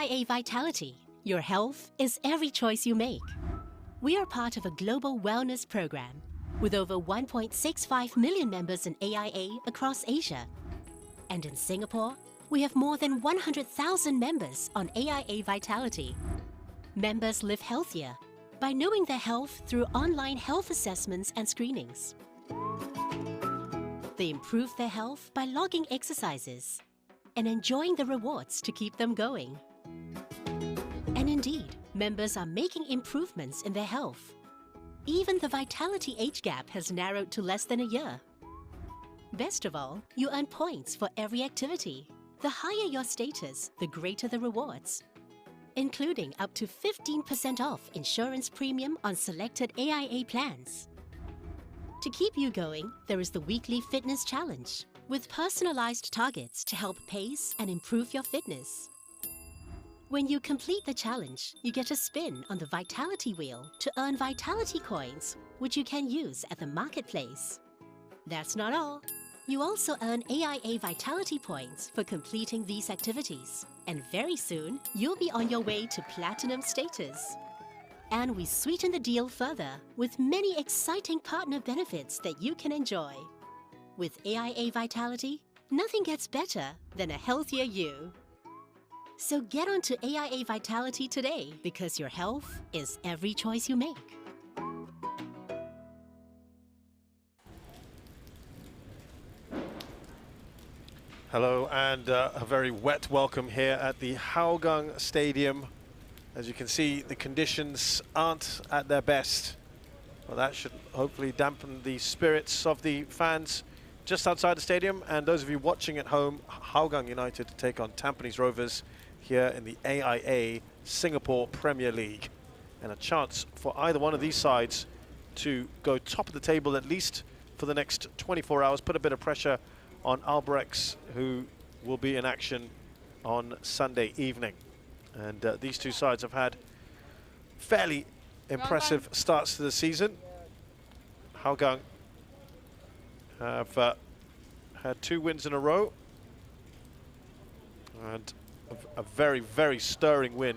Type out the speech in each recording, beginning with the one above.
AIA Vitality. Your health is every choice you make. We are part of a global wellness program with over 1.65 million members in AIA across Asia. And in Singapore, we have more than 100,000 members on AIA Vitality. Members live healthier by knowing their health through online health assessments and screenings. They improve their health by logging exercises and enjoying the rewards to keep them going. And indeed, members are making improvements in their health. Even the vitality age gap has narrowed to less than a year. Best of all, you earn points for every activity. The higher your status, the greater the rewards, including up to 15% off insurance premium on selected AIA plans. To keep you going, there is the weekly fitness challenge with personalized targets to help pace and improve your fitness. When you complete the challenge, you get a spin on the Vitality wheel to earn Vitality coins, which you can use at the marketplace. That's not all. You also earn AIA Vitality points for completing these activities. And very soon, you'll be on your way to Platinum status. And we sweeten the deal further with many exciting partner benefits that you can enjoy. With AIA Vitality, nothing gets better than a healthier you. So get onto AIA Vitality today because your health is every choice you make. Hello and a very wet welcome here at the Hougang Stadium. As you can see, the conditions aren't at their best. Well, that should hopefully dampen the spirits of the fans just outside the stadium. And those of you watching at home, Hougang United to take on Tampines Rovers here in the AIA Singapore Premier League. And a chance for either one of these sides to go top of the table at least for the next 24 hours, put a bit of pressure on elbareks, who will be in action on Sunday evening. And these two sides have had fairly impressive starts to the season. Hougang have had 2 wins in a row. And a very, very stirring win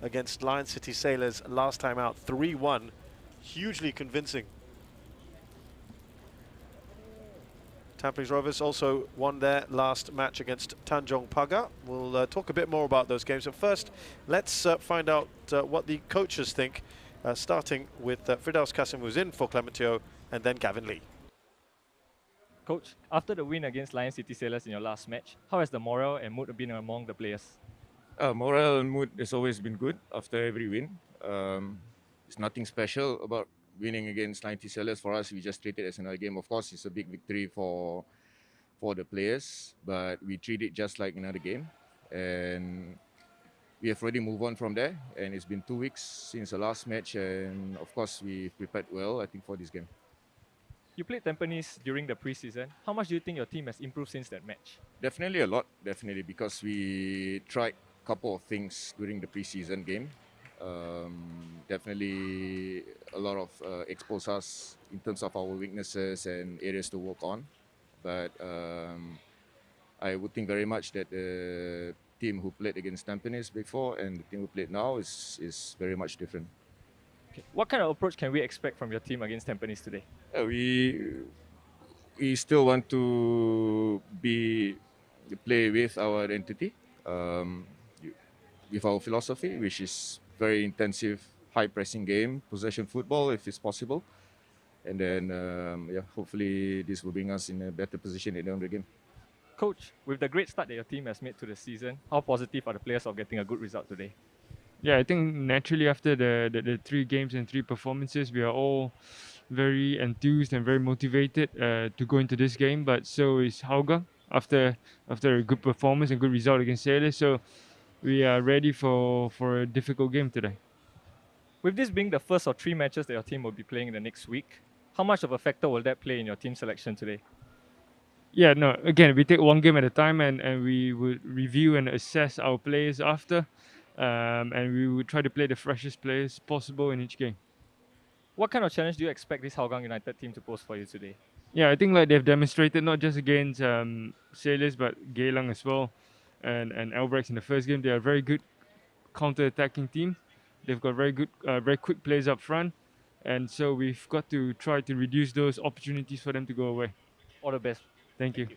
against Lion City Sailors last time out, 3-1. Hugely convincing. Tampines Rovers also won their last match against Tanjong Pagar. We'll talk a bit more about those games. But first, let's find out what the coaches think, starting with Firdaus Kasim, who's in for Clementio, and then Gavin Lee. Coach, after the win against Lion City Sailors in your last match, how has the morale and mood been among the players? Morale and mood has always been good after every win. It's nothing special about winning against Lion City Sailors. For us, we just treat it as another game. Of course, it's a big victory for the players, but we treat it just like another game. And we have already moved on from there. And it's been 2 weeks since the last match. And of course, we've prepared well, I think, for this game. You played Tampines during the preseason. How much do you think your team has improved since that match? Definitely a lot, definitely, because we tried a couple of things during the preseason game. Definitely a lot of exposed us in terms of our weaknesses and areas to work on. But I would think very much that the team who played against Tampines before and the team who played now is very much different. Okay. What kind of approach can we expect from your team against Tampines today? We still want to play with our identity, with our philosophy, which is very intensive, high-pressing game, possession football if it's possible. And then, hopefully this will bring us in a better position at the end of the game. Coach, with the great start that your team has made to the season, how positive are the players of getting a good result today? Yeah, I think naturally after the 3 games and 3 performances, we are all very enthused and very motivated to go into this game. But so is Hougang after a good performance and good result against Sailors. So we are ready for a difficult game today. With this being the first of 3 matches that your team will be playing in the next week, how much of a factor will that play in your team selection today? Yeah, no, again, we take one game at a time and we would review and assess our players after. And we would try to play the freshest players possible in each game. What kind of challenge do you expect this Hougang United team to pose for you today? Yeah, I think like they've demonstrated not just against Sailors but Geylang as well and elbareks in the first game. They are very good counter-attacking team. They've got very good, very quick players up front, and so we've got to try to reduce those opportunities for them to go away. All the best. Thank you.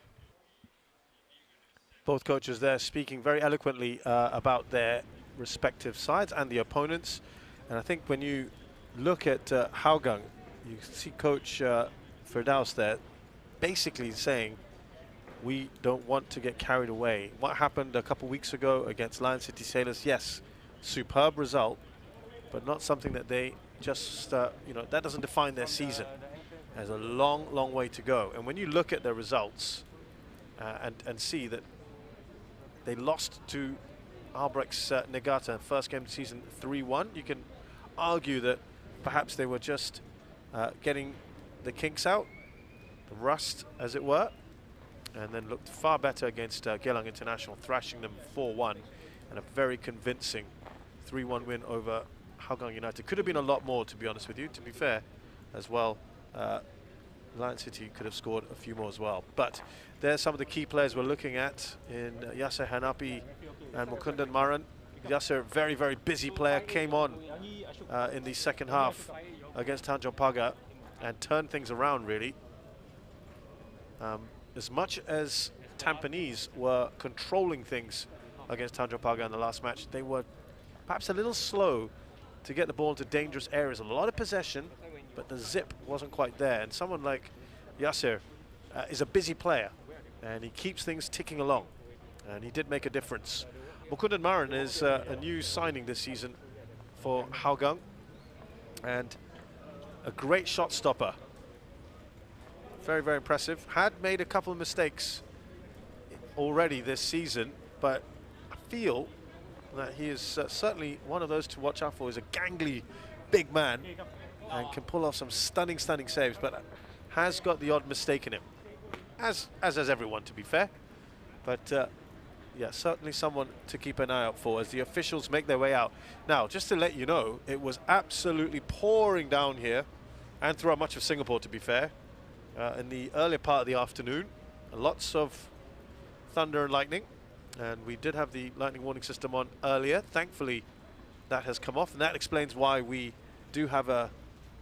Both coaches there speaking very eloquently about their respective sides and the opponents. And I think when you look at Hougang, you see Coach Firdaus there basically saying, we don't want to get carried away. What happened a couple weeks ago against Lion City Sailors, yes, superb result, but not something that they just, you know, that doesn't define their season. There's a long, long way to go. And when you look at their results and see that they lost to elbareks Nigaata first game of the season 3-1, you can argue that perhaps they were just getting the kinks out, the rust as it were, and then looked far better against Geylang International, thrashing them 4-1, and a very convincing 3-1 win over Hougang United. Could have been a lot more, to be honest with you, to be fair, as well. Lion City could have scored a few more as well. But there's some of the key players we're looking at in Yasser Hanapi and Mukundan Maran. Yasser, very, very busy player, came on in the second half against Tanjong Pagar and turned things around, really. As much as Tampines were controlling things against Tanjong Pagar in the last match, they were perhaps a little slow to get the ball into dangerous areas. A lot of possession, but the zip wasn't quite there. And someone like Yasser is a busy player, and he keeps things ticking along. And he did make a difference. Mukundan Maran is a new signing this season for Hougang, and a great shot stopper. Very, very impressive. Had made a couple of mistakes already this season, but I feel that he is certainly one of those to watch out for. He's a gangly big man and can pull off some stunning, stunning saves, but has got the odd mistake in him, as has everyone, to be fair. But yeah, certainly someone to keep an eye out for as the officials make their way out. Now, just to let you know, it was absolutely pouring down here and throughout much of Singapore, to be fair, in the earlier part of the afternoon. Lots of thunder and lightning, and we did have the lightning warning system on earlier. Thankfully, that has come off, and that explains why we do have a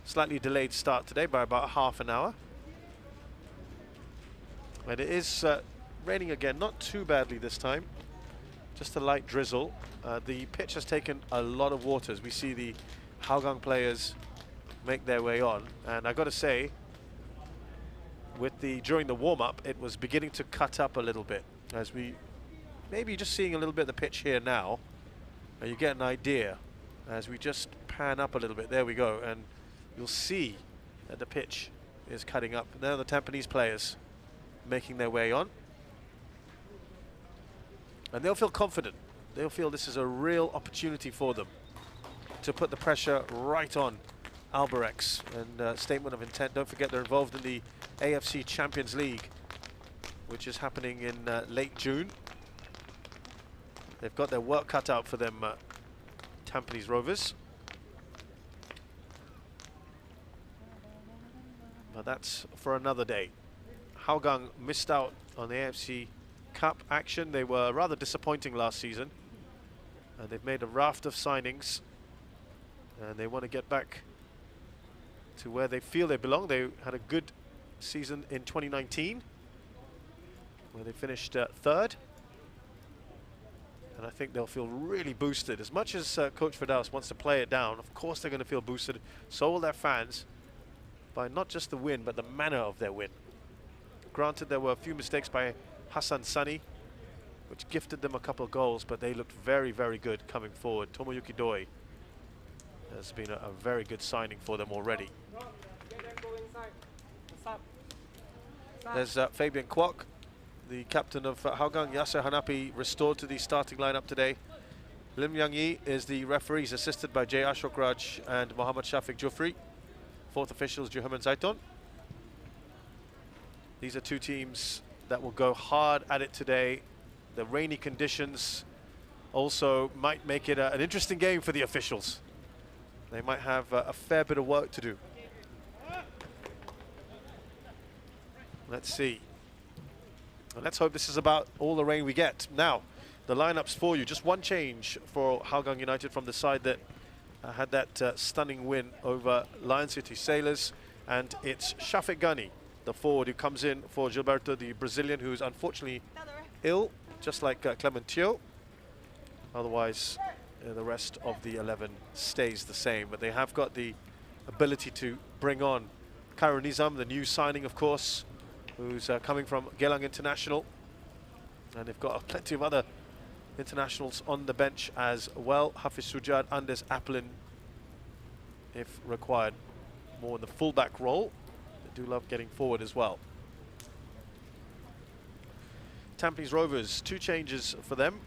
slightly delayed start today by about half an hour. And it is raining again, not too badly this time, just a light drizzle. The pitch has taken a lot of water as we see the Hougang players make their way on, and I got to say, during the warm-up, it was beginning to cut up a little bit, as we maybe just seeing a little bit of the pitch here now, and you get an idea as we just pan up a little bit. There we go, and you'll see that the pitch is cutting up. Now the Tampines players making their way on, and they'll feel confident. They'll feel this is a real opportunity for them to put the pressure right on elbareks. And statement of intent, don't forget they're involved in the AFC Champions League, which is happening in late June. They've got their work cut out for them, Tampines Rovers. But that's for another day. Hougang missed out on the AFC Cup action. They were rather disappointing last season, and they've made a raft of signings, and they want to get back to where they feel they belong. They had a good season in 2019, where they finished third, and I think they'll feel really boosted. As much as Coach Firdaus wants to play it down, of course they're going to feel boosted. So will their fans, by not just the win, but the manner of their win. Granted, there were a few mistakes by Hassan Sani, which gifted them a couple of goals, but they looked very, very good coming forward. Tomoyuki Doi has been a very good signing for them already. There's Fabian Kwok, the captain of Hougang. Yasser Hanapi restored to the starting lineup today. Lim Yang Yi is the referee. He's assisted by J. Ashok Raj and Mohammad Shafiq Jufri. Fourth officials, Juhaman Zaiton. These are two teams that will go hard at it today. The rainy conditions also might make it an interesting game for the officials. They might have a fair bit of work to do. Let's see. And let's hope this is about all the rain we get. Now, the lineups for you. Just one change for Hougang United from the side that had that stunning win over Lion City Sailors, and it's Shafiq Ghani, the forward, who comes in for Gilberto, the Brazilian, who's unfortunately ill, just like Clementio. Otherwise, the rest of the 11 stays the same, but they have got the ability to bring on Khairul Nizam, the new signing, of course, who's coming from Geylang International, and they've got plenty of other internationals on the bench as well. Hafiz Sujad, Andes Applin, if required, more in the fullback role. They do love getting forward as well. Tampines Rovers, 2 changes for them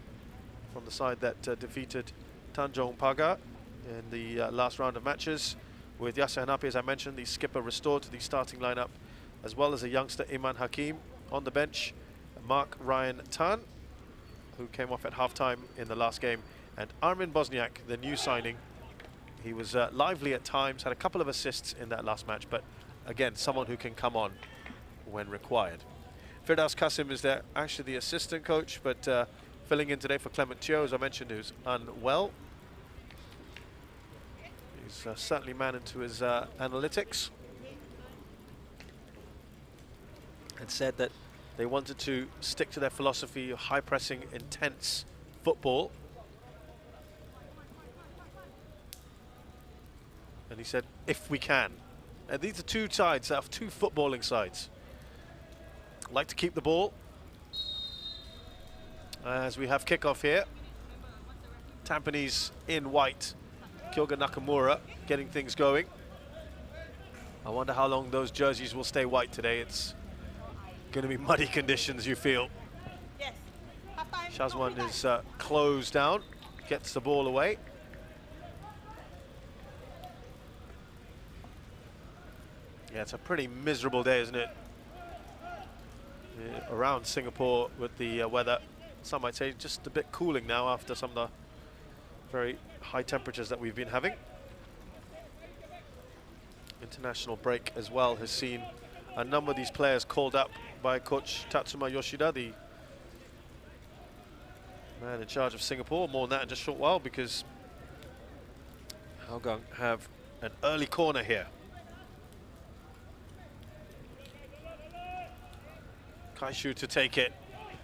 from the side that defeated Tanjong Pagar in the last round of matches, with Yasser Hanapi, as I mentioned, the skipper, restored to the starting lineup, as well as a youngster, Iman Hakim, on the bench, Mark Ryan Tan, who came off at half-time in the last game, and Armin Bosniak, the new signing. He was lively at times, had a couple of assists in that last match, but again, someone who can come on when required. Firdaus Qasim is there, actually the assistant coach, but filling in today for Clement Teo, as I mentioned, who's unwell. He's certainly man into his analytics, and said that they wanted to stick to their philosophy of high-pressing, intense football. And he said, if we can. And these are 2 sides, that have 2 footballing sides. Like to keep the ball. As we have kickoff here. Tampines in white. Kyoga Nakamura getting things going. I wonder how long those jerseys will stay white today. It's going to be muddy conditions, you feel. Yes. Shazwan is closed down, gets the ball away. Yeah, it's a pretty miserable day, isn't it? Yeah, around Singapore with the weather. Some might say just a bit cooling now after some of the very high temperatures that we've been having. International break as well has seen a number of these players called up by coach Tatsuma Yoshida, the man in charge of Singapore. More than that in just a short while, because Hougang have an early corner here. Kaishu to take it,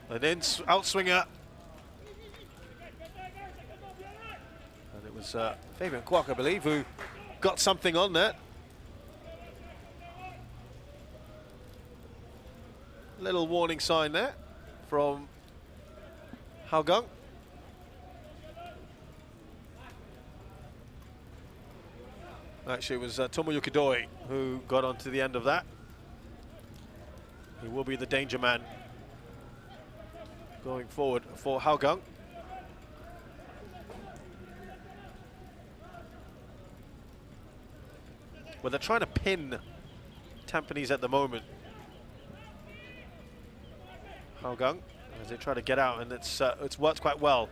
and then outswinger. And it was Fabian Kwok, I believe, who got something on that. Little warning sign there from Hougang. Actually, it was Tomoyuki Doi who got onto the end of that. He will be the danger man going forward for Hougang. Well, they're trying to pin Tampines at the moment. Hougang, as they try to get out, and it's worked quite well.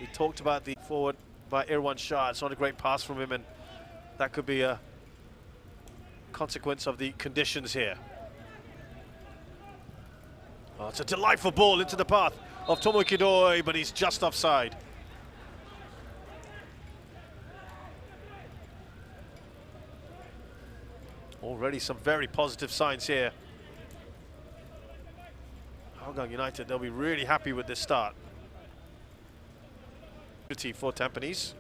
We talked about the forward by Irwan Shah. It's not a great pass from him, and that could be a consequence of the conditions here. Oh, it's a delightful ball into the path of Tomoyuki Doi, but he's just offside. Already some very positive signs here. Hougang United, they'll be really happy with this start. For Tampines.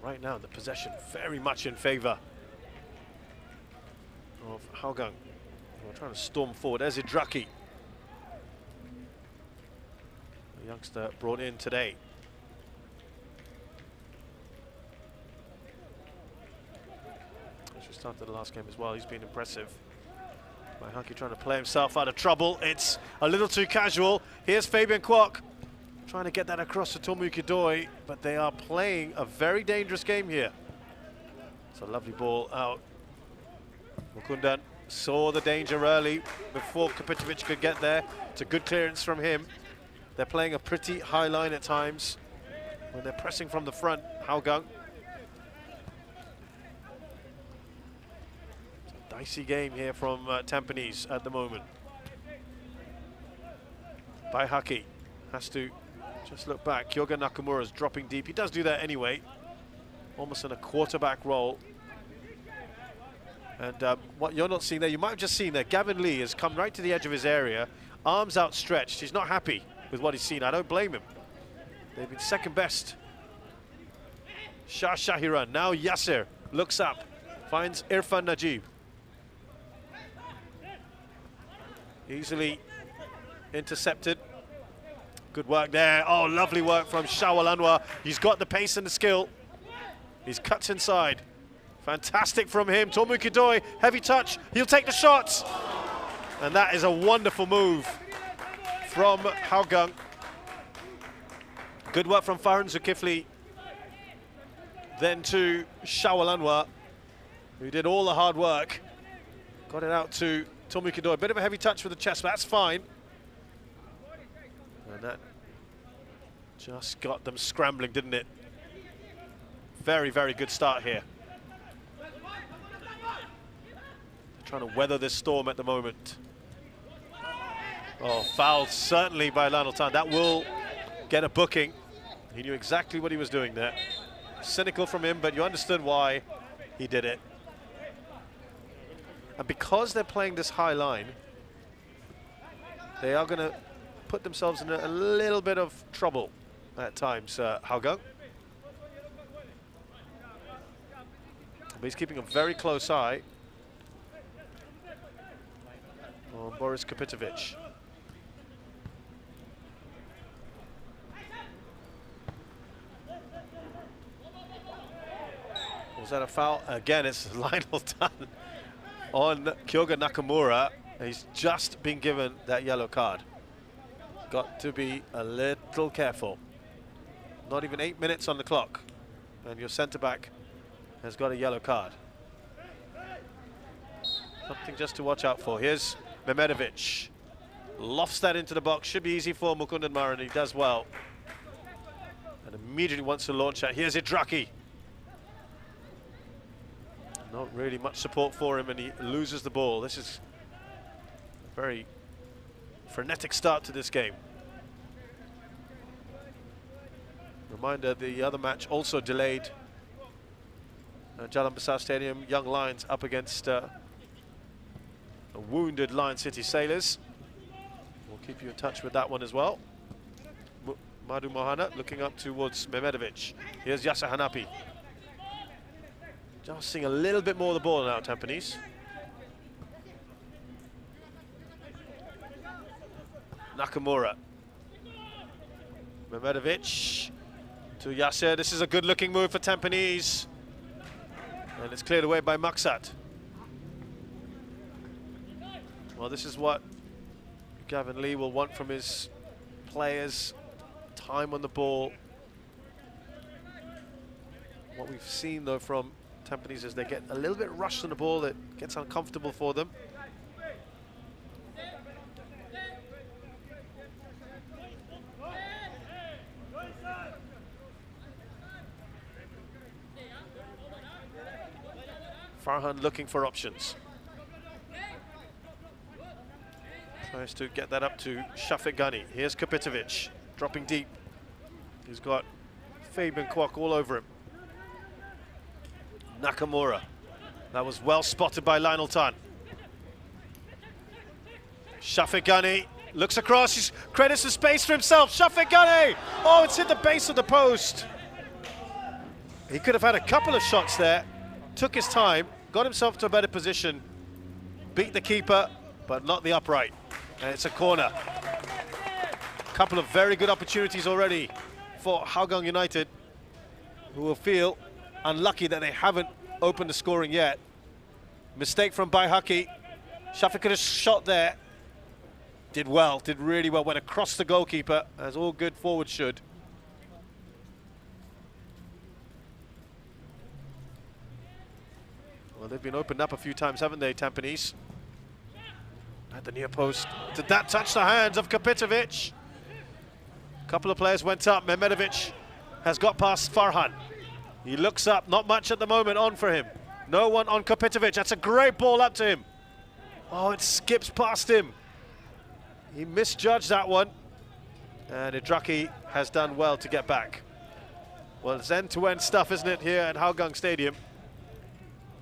Right now, the possession very much in favour of Hougang. We're trying to storm forward. There's Idraki, a youngster brought in today. Actually started the last game as well. He's been impressive. Maihaki trying to play himself out of trouble. It's a little too casual. Here's Fabian Kwok trying to get that across to Tomoyuki Doi, but they are playing a very dangerous game here. It's a lovely ball out. Mukundan saw the danger early before Kapitovic could get there. It's a good clearance from him. They're playing a pretty high line at times when they're pressing from the front, Hougang. It's a dicey game here from Tampines at the moment. Baihaki has to just look back. Kyoga Nakamura's dropping deep. He does do that anyway, almost in a quarterback role. And what you're not seeing there, you might have just seen there, Gavin Lee has come right to the edge of his area, arms outstretched. He's not happy with what he's seen. I don't blame him. They've been second best. Shah Shahiran, now Yasser looks up, finds Irfan Najib. Easily intercepted. Good work there. Oh, lovely work from Shawal Anwar. He's got the pace and the skill. He's cuts inside. Fantastic from him. Tomu Kidoi, heavy touch. He'll take the shots. And that is a wonderful move from Hougang. Good work from Farhan Zulkifli. Then to Shawal Anwar, who did all the hard work. Got it out to Tomu Kidoi. Bit of a heavy touch with the chest, but that's fine. And that just got them scrambling, didn't it? Very, very good start here. Trying to weather this storm at the moment. Oh, foul certainly by Lionel Tan. That will get a booking. He knew exactly what he was doing there. Cynical from him, but you understood why he did it. And because they're playing this high line, they are going to put themselves in a little bit of trouble at times, Hougang. But he's keeping a very close eye on Boris Kapitovic. Was that a foul? Again, it's Lionel Tan on Kyoga Nakamura. He's just been given that yellow card. Got to be a little careful. Not even 8 minutes on the clock, and your centre-back has got a yellow card. Something just to watch out for. Here's Mehmedovic. Lofts that into the box. Should be easy for Mukundan Maran. He does well. And immediately wants to launch out. Here's Idraki. Not really much support for him, and he loses the ball. This is a very frenetic start to this game. Reminder, the other match also delayed. Jalan Besar Stadium, Young Lions up against a wounded Lion City Sailors. We'll keep you in touch with that one as well. Madu Mohana looking up towards Mehmedovic. Here's Yasser Hanapi. Just seeing a little bit more of the ball now, Tampines. Nakamura. Mehmedovic to Yasser. This is a good looking move for Tampines. And it's cleared away by Maksat. Well, this is what Gavin Lee will want from his players. Time on the ball. What we've seen, though, from Tampines is they get a little bit rushed on the ball. It gets uncomfortable for them. Farhan looking for options. Tries to get that up to Shafiq Ghani. Here's Kapitovic, dropping deep. He's got Fabian Kwok all over him. Nakamura. That was well spotted by Lionel Tan. Shafiq Ghani looks across. He credits the space for himself. Shafiq Ghani! Oh, it's hit the base of the post. He could have had a couple of shots there. Took his time, got himself to a better position, beat the keeper, but not the upright. And it's a corner. A couple of very good opportunities already for Hougang United, who will feel unlucky that they haven't opened the scoring yet. Mistake from Baihaki. Shafiq could have shot there. Did well, did really well. Went across the goalkeeper, as all good forwards should. Well, they've been opened up a few times, haven't they, Tampines? At the near post. Did that touch the hands of Kapitovic? A couple of players went up. Mehmedovic has got past Farhan. He looks up, not much at the moment on for him. No one on Kapitovic. That's a great ball up to him. Oh, it skips past him. He misjudged that one. And Idraki has done well to get back. Well, it's end-to-end stuff, isn't it, here at Hougang Stadium?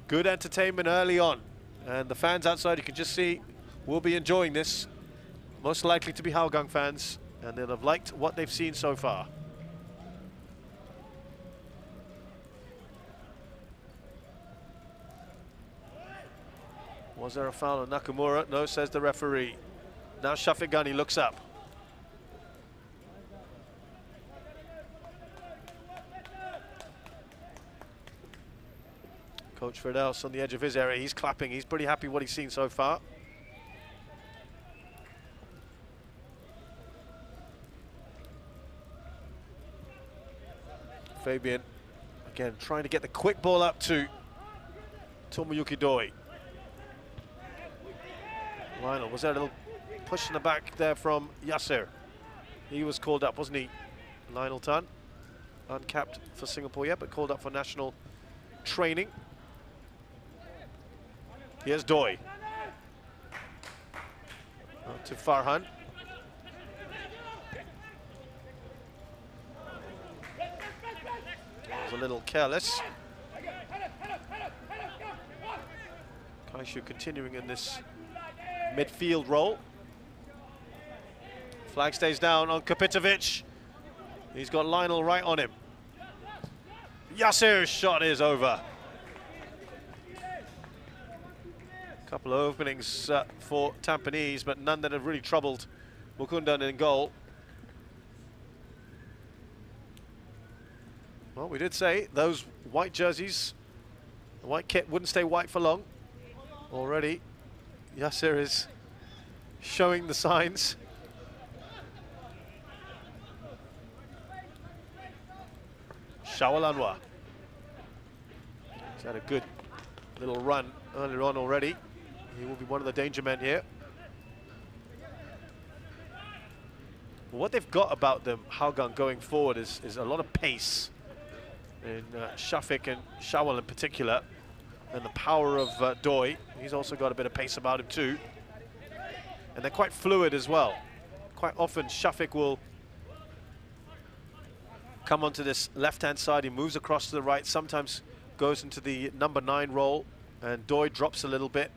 Good entertainment early on. And the fans outside, you can just see, will be enjoying this. Most likely to be Hougang fans. And they'll have liked what they've seen so far. Was there a foul on Nakamura? No, says the referee. Now Shafiq Ghani looks up. Coach Firdaus on the edge of his area. He's clapping. He's pretty happy what he's seen so far. Fabian, again, trying to get the quick ball up to Tomoyuki Doi. Lionel, was there a little push in the back there from Yasser? He was called up, wasn't he? Lionel Tan, uncapped for Singapore yet, but called up for national training. Here's Doi. To Farhan. Was a little careless. Kaishu continuing in this midfield role. Flag stays down on Kapitovic. He's got Lionel right on him. Yasser's shot is over. Couple of openings for Tampines, but none that have really troubled Mukundan in goal. Well, we did say those white jerseys, the white kit wouldn't stay white for long. Already, Yasser is showing the signs. Shawal Anwar. He's had a good little run earlier on already. He will be one of the danger men here. What they've got about them, Hougang, going forward is a lot of pace in Shafiq and Shawal in particular, and the power of Doi. He's also got a bit of pace about him too. And they're quite fluid as well. Quite often Shafiq will come onto this left-hand side. He moves across to the right, sometimes goes into the number 9 role, and Doi drops a little bit.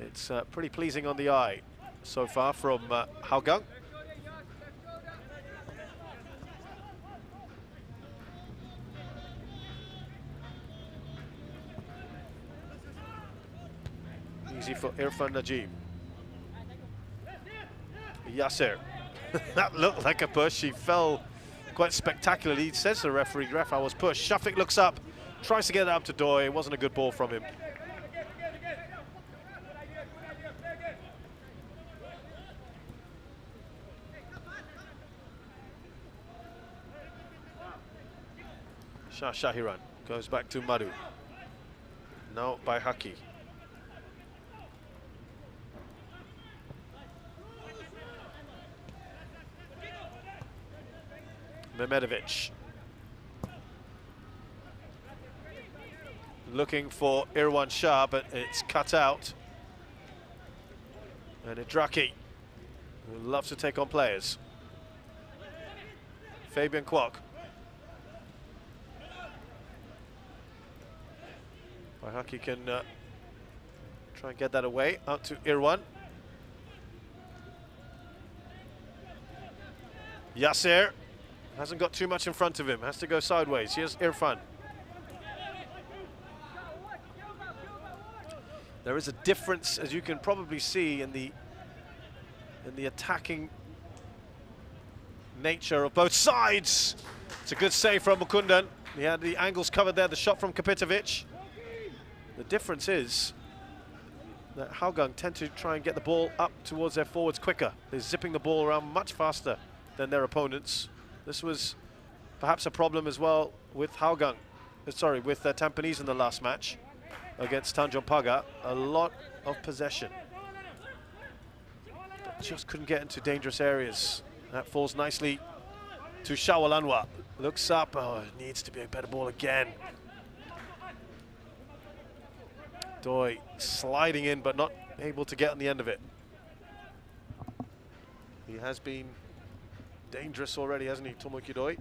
It's pretty pleasing on the eye so far from Hougang. Easy for Irfan Najib. Yasser. That looked like a push. He fell quite spectacularly. Says the referee, ref, I was pushed. Shafiq looks up, tries to get it up to Doi. It wasn't a good ball from him. Shah Shahiran goes back to Madu. Now by Haki. Mehmedovic. Looking for Irwan Shah, but it's cut out. And Idraki, who loves to take on players. Fabian Kwok. Haki can try and get that away, out to Irwan. Yasser hasn't got too much in front of him, has to go sideways. Here's Irfan. There is a difference, as you can probably see, in the attacking nature of both sides. It's a good save from Mukundan. He had the angles covered there, the shot from Kapitovic. The difference is that Hougang tend to try and get the ball up towards their forwards quicker. They're zipping the ball around much faster than their opponents. This was perhaps a problem as well with Hougang. with Tampines in the last match against Tanjung Pagar. A lot of possession. But just couldn't get into dangerous areas. That falls nicely to Shawal Anwar. Looks up. Oh, it needs to be a better ball again. Doi sliding in, but not able to get on the end of it. He has been dangerous already, hasn't he, Tomoki Doi?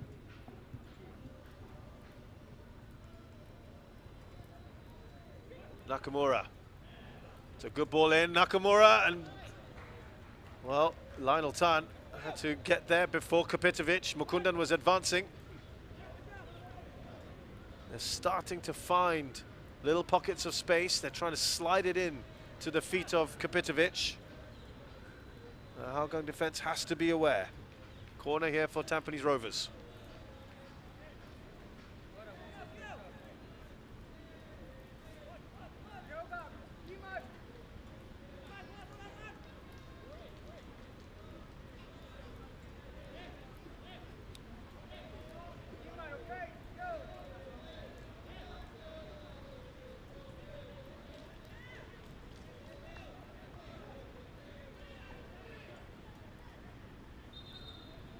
Nakamura. It's a good ball in, Nakamura, and well, Lionel Tan had to get there before Kapitovic. Mukundan was advancing. They're starting to find little pockets of space. They're trying to slide it in to the feet of Kapitovic. The Hougang defense has to be aware. Corner here for Tampines Rovers.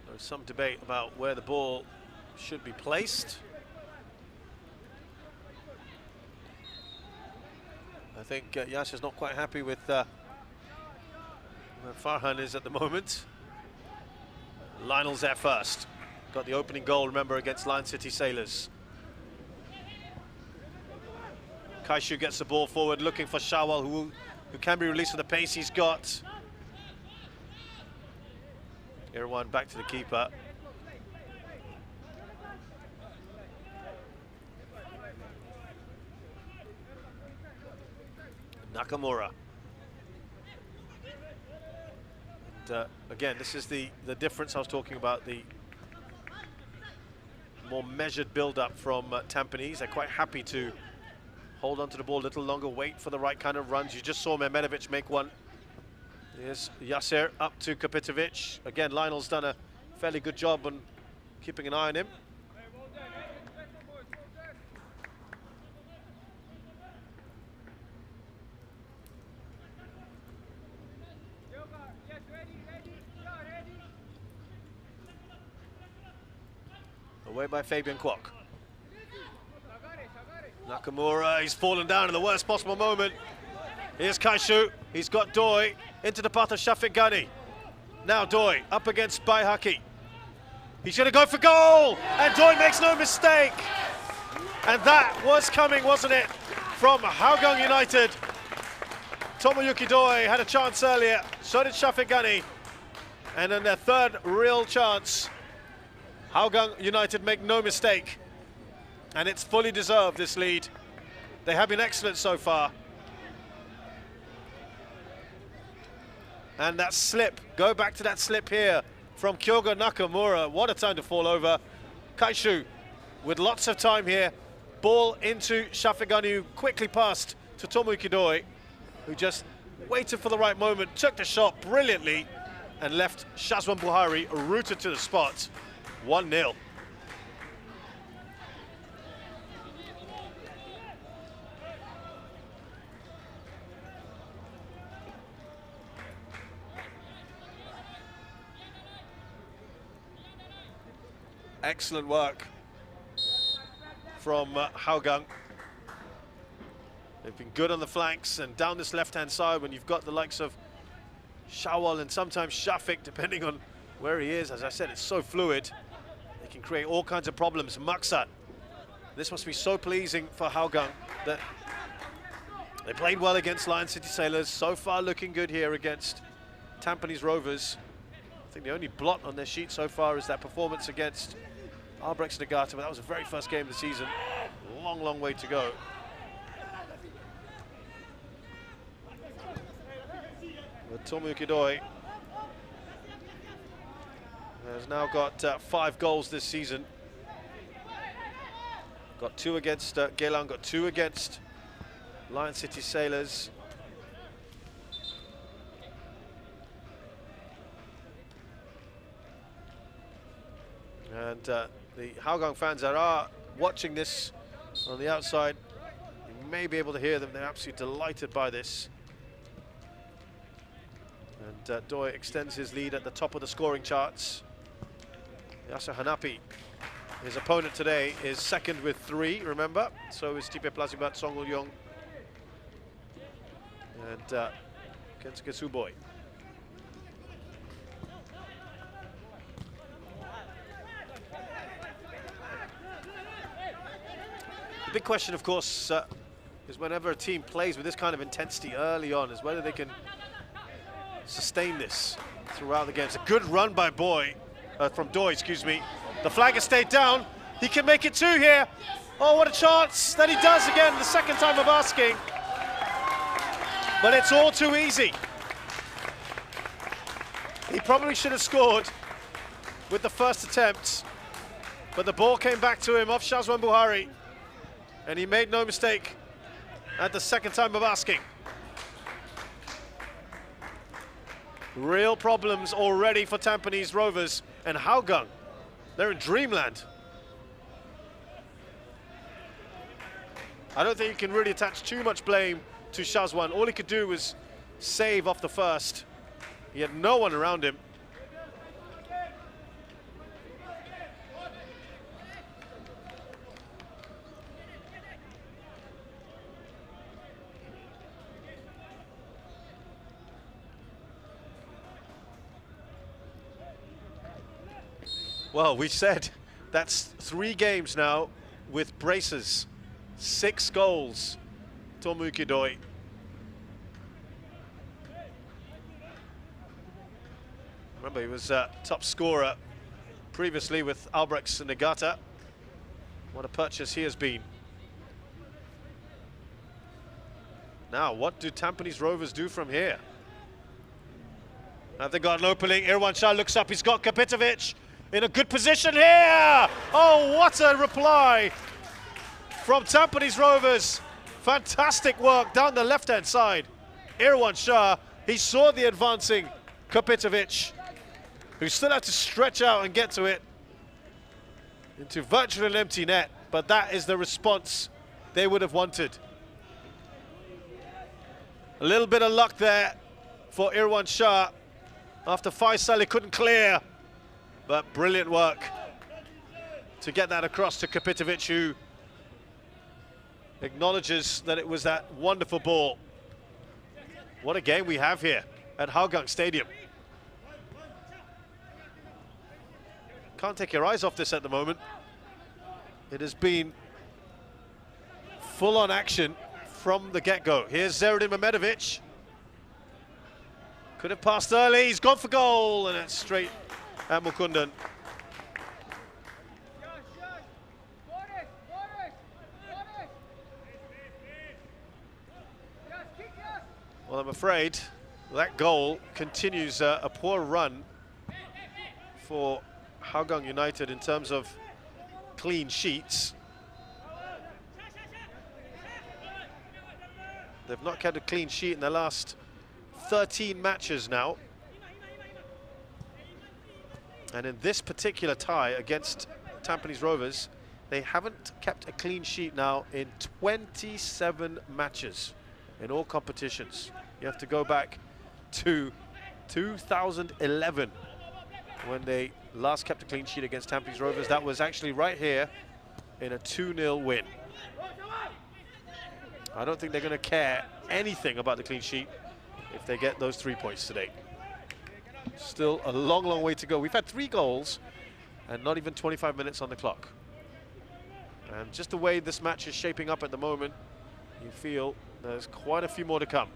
There's some debate about where the ball should be placed. I think Yasser's not quite happy with where Farhan is at the moment. Lionel's there first. Got the opening goal, remember, against Lion City Sailors. Kaishu gets the ball forward, looking for Shawal, who can be released with the pace he's got. Irwan back to the keeper. Nakamura. And again, this is the difference I was talking about, the more measured build-up from Tampines. They're quite happy to hold on to the ball a little longer, wait for the right kind of runs. You just saw Mehmedovic make one. Here's Yasser up to Kapitovic. Again, Lionel's done a fairly good job on keeping an eye on him. Away by Fabian Kwok. Nakamura, he's fallen down in the worst possible moment. Here's Kaishu, he's got Doi into the path of Shafiq Ghani. Now Doi up against Baihaki. He's going to go for goal, and Doi makes no mistake. And that was coming, wasn't it, from Hougang United. Tomoyuki Doi had a chance earlier, so did Shafiq Ghani. And then their third real chance. Hougang United make no mistake. And it's fully deserved, this lead. They have been excellent so far. And that slip, go back to that slip here from Kyogo Nakamura. What a time to fall over. Kaishu with lots of time here. Ball into Shafiq Ghani, who quickly passed to Tomoyuki Doi, who just waited for the right moment, took the shot brilliantly, and left Shazwan Buhari rooted to the spot. 1-0. Excellent work from Hougang. They've been good on the flanks and down this left-hand side when you've got the likes of Shawal and sometimes Shafiq, depending on where he is. As I said, it's so fluid. They can create all kinds of problems. Maksat. This must be so pleasing for Hougang that they played well against Lion City Sailors. So far looking good here against Tampines Rovers. I think the only blot on their sheet so far is that performance against elbareks Nigaata, but that was the very first game of the season. Long, long way to go. But Tomoyuki Doi has now got 5 goals this season. Got 2 against Geylang, got 2 against Lion City Sailors. And the Hougang fans that are watching this on the outside. You may be able to hear them. They're absolutely delighted by this. And Doi extends his lead at the top of the scoring charts. Yasser Hanapi, his opponent today, is second with 3, remember? So is Tipe Plasibat Songul Yong and Kensuke Suboi. The big question, of course, is whenever a team plays with this kind of intensity early on, is whether they can sustain this throughout the game. It's a good run by from Doi, excuse me. The flag has stayed down. He can make it 2 here. Oh, what a chance that he does again, the second time of asking. But it's all too easy. He probably should have scored with the first attempt, but the ball came back to him off Shazwan Buhari, and he made no mistake at the second time of asking. Real problems already for Tampines Rovers and Hougang. They're in dreamland. I don't think you can really attach too much blame to Shazwan. All he could do was save off the first. He had no one around him. Well, we said that's 3 games now with braces. 6 goals, Tomoyuki Doi. Remember, he was top scorer previously with elbareks and nigaata. What a purchase he has been. Now, what do Tampines Rovers do from here? Have they got an opening? Irwan Shah looks up, he's got Kapitovic in a good position here! Oh, what a reply from Tampines Rovers. Fantastic work down the left-hand side. Irwan Shah, he saw the advancing Kapitovic, who still had to stretch out and get to it into virtually an empty net, but that is the response they would have wanted. A little bit of luck there for Irwan Shah after Faisal, he couldn't clear, but brilliant work to get that across to Kapitovic, who acknowledges that it was that wonderful ball. What a game we have here at Hougang Stadium. Can't take your eyes off this at the moment. It has been full-on action from the get-go. Here's Zeradin Mehmedovic. Could have passed early, he's gone for goal, and it's straight at Mukundan. Well, I'm afraid that goal continues a poor run for Hougang United in terms of clean sheets. They've not kept a clean sheet in the last 13 matches now. And in this particular tie against Tampines Rovers, they haven't kept a clean sheet now in 27 matches in all competitions. You have to go back to 2011 when they last kept a clean sheet against Tampines Rovers. That was actually right here in a 2-0 win. I don't think they're going to care anything about the clean sheet if they get those 3 points today. Still a long, long way to go. We've had 3 goals and not even 25 minutes on the clock. And just the way this match is shaping up at the moment, you feel there's quite a few more to come.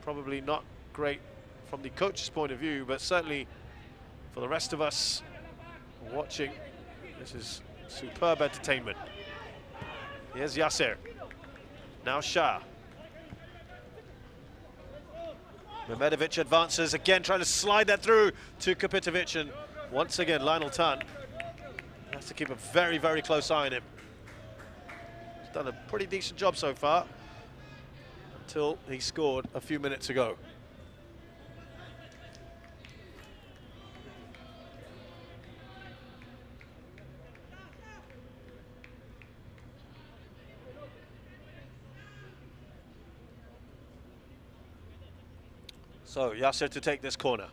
Probably not great from the coach's point of view, but certainly for the rest of us watching, this is superb entertainment. Here's Yasser. Now Shah. Mehmedovic advances again, trying to slide that through to Kapitovic, and once again Lionel Tan has to keep a very, very close eye on him. He's done a pretty decent job so far until he scored a few minutes ago. So Yasser to take this corner.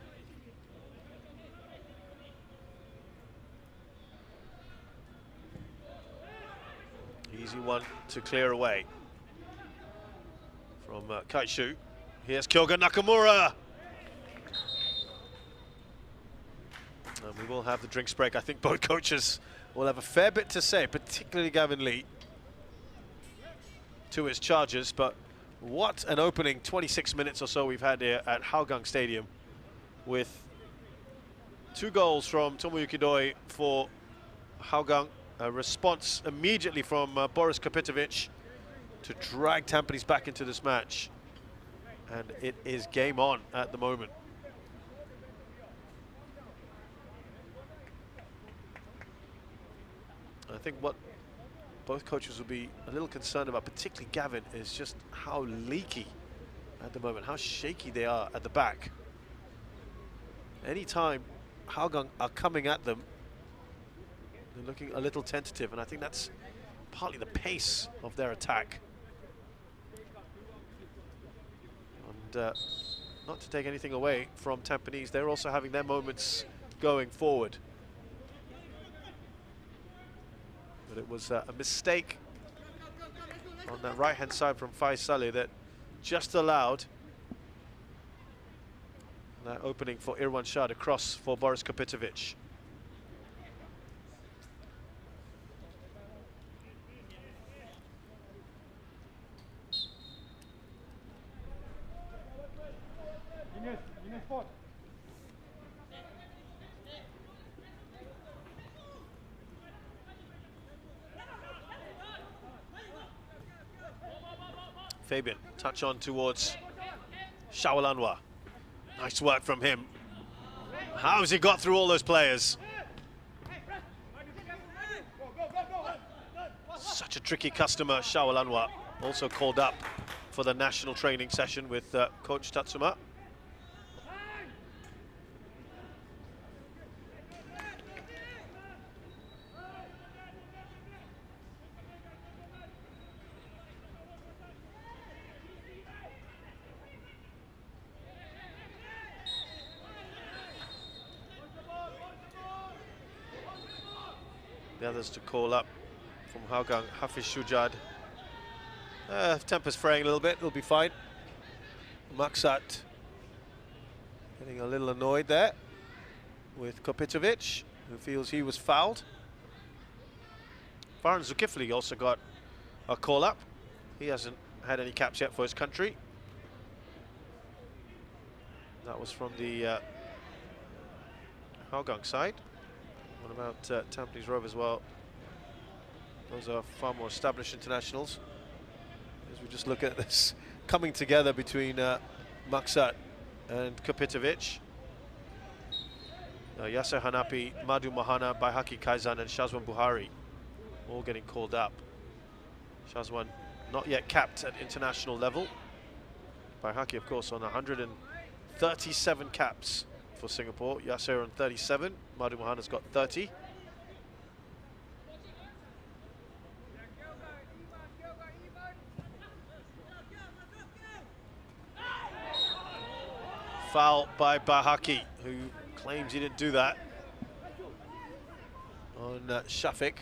Easy one to clear away from Kaishu. Here's Kyoga Nakamura. And we will have the drinks break. I think both coaches will have a fair bit to say, particularly Gavin Lee, to his charges. But what an opening 26 minutes or so we've had here at Hougang Stadium, with 2 goals from Tomoyuki Doi for Hougang. A response immediately from Boris Kapitovic to drag Tampines back into this match. And it is game on at the moment. I think what both coaches will be a little concerned about, particularly Gavin, is just how leaky at the moment, how shaky they are at the back. Anytime Hougang are coming at them, they're looking a little tentative, and I think that's partly the pace of their attack. And not to take anything away from Tampines, they're also having their moments going forward. But it was a mistake on that right-hand side from Faisali that just allowed that opening for Irwan Shah to cross for Boris Kapitovic. Fabian, touch on towards Shawalanwa. Nice work from him. How's he got through all those players? Such a tricky customer, Shawalanwa. Also called up for the national training session with Coach Tatsuma. The others to call up from Hougang, Hafiz Shujad. Temper's fraying a little bit, it'll be fine. Maksat getting a little annoyed there with Kopitovic, who feels he was fouled. Farhan Zulkifli also got a call up. He hasn't had any caps yet for his country. That was from the Hougang side. What about Tampines Rovers? Well, those are far more established internationals. As we just look at this coming together between Maksat and Kapitovic. Yasser Hanapi, Madhu Mahana, Baihaki Kaizan and Shazwan Buhari all getting called up. Shazwan not yet capped at international level. Baihaki, of course, on 137 caps for Singapore. Yasser on 37. Madhu Mahana's got 30. Foul by Bahaki, who claims he didn't do that on Shafiq.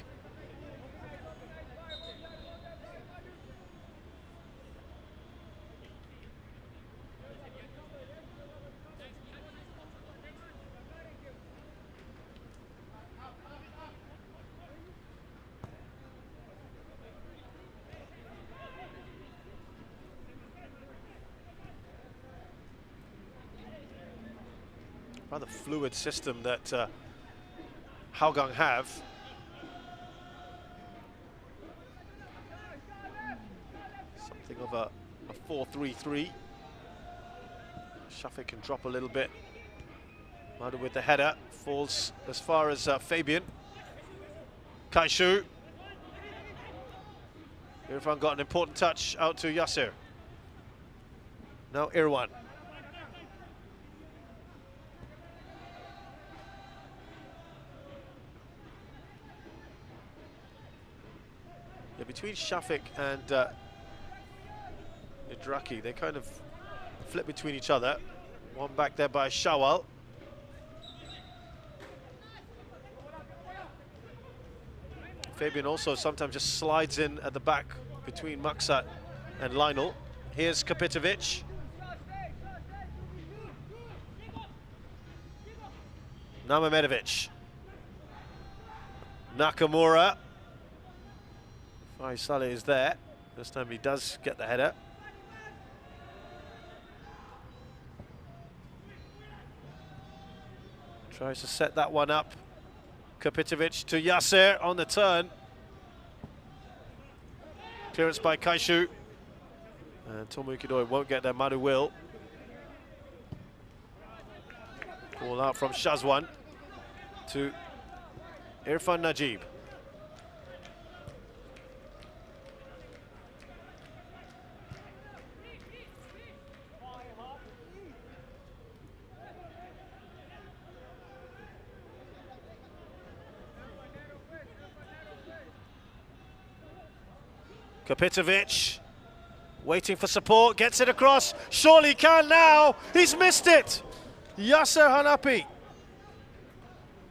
Rather fluid system that Hougang have. Something of a 4-3-3. Shafiq can drop a little bit. Madhu with the header, falls as far as Fabian. Kaishu. Irfan got an important touch out to Yasser. Now Irwan. Yeah, between Shafiq and Idraki, they kind of flip between each other. One back there by Shawal. Fabian also sometimes just slides in at the back between Maksat and Lionel. Here's Kapitovic. Namamedovic. Nakamura. Faisal is there. This time he does get the header. Tries to set that one up. Kapitovic to Yasser on the turn. Clearance by Kaishu. And Tomu Kidoi won't get there, Madu will. Ball out from Shazwan to Irfan Najib. Kapitovic waiting for support, gets it across, surely can now, he's missed it! Yasser Hanapi.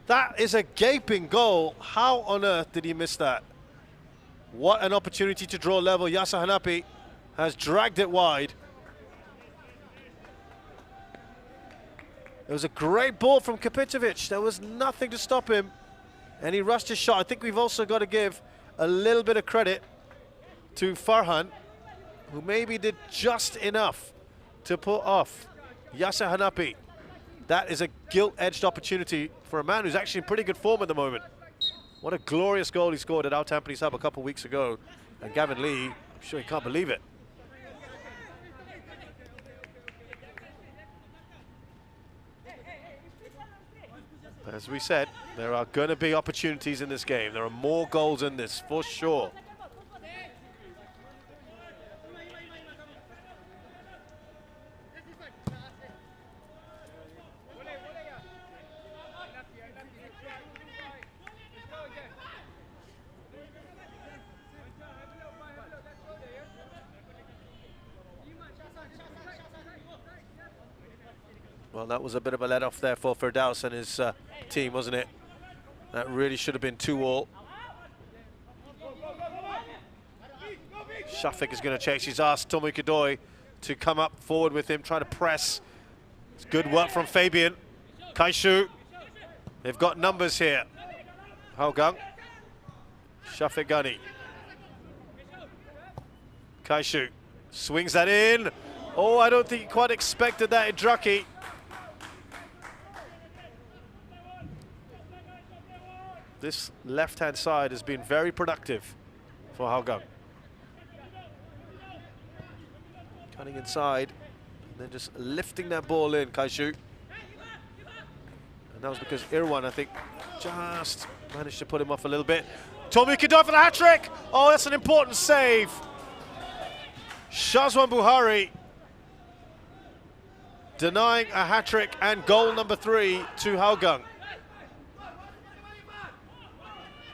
That is a gaping goal. How on earth did he miss that? What an opportunity to draw level. Yasser Hanapi has dragged it wide. It was a great ball from Kapitovic. There was nothing to stop him. And he rushed his shot. I think we've also got to give a little bit of credit to Farhan, who maybe did just enough to put off Yasser Hanapi. That is a gilt-edged opportunity for a man who's actually in pretty good form at the moment. What a glorious goal he scored at our Tampines Hub a couple of weeks ago. And Gavin Lee, I'm sure he can't believe it. As we said, there are going to be opportunities in this game. There are more goals in this, for sure. Well, that was a bit of a let-off there for Firdaus and his team, wasn't it? That really should have been 2-2. Shafiq is going to chase. He's asked Tomu Kidoi to come up forward with him, try to press. It's good work from Fabian. Kaishu. They've got numbers here. Hougang. Shafiq Ghani. Kaishu swings that in. Oh, I don't think he quite expected that, Idraki. This left-hand side has been very productive for Hougang. Cutting inside, and then just lifting that ball in, Kaishu. And that was because Irwan, I think, just managed to put him off a little bit. Tomu Kidoi for the hat-trick! Oh, that's an important save. Shazwan Buhari denying a hat-trick and goal number 3 to Hougang.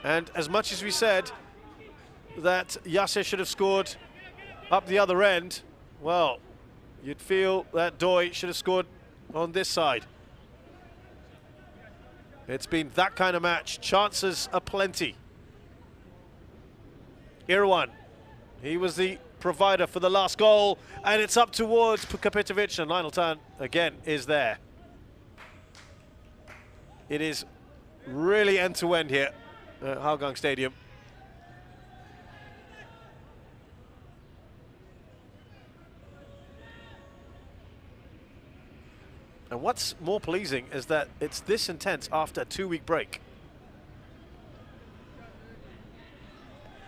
And as much as we said that Yasser should have scored up the other end, well, you'd feel that Doi should have scored on this side. It's been that kind of match. Chances aplenty. Irwan, he was the provider for the last goal, and it's up towards Kapitovic, and Lionel Tan again is there. It is really end-to-end here at Hougang Stadium. And what's more pleasing is that it's this intense after a 2-week break.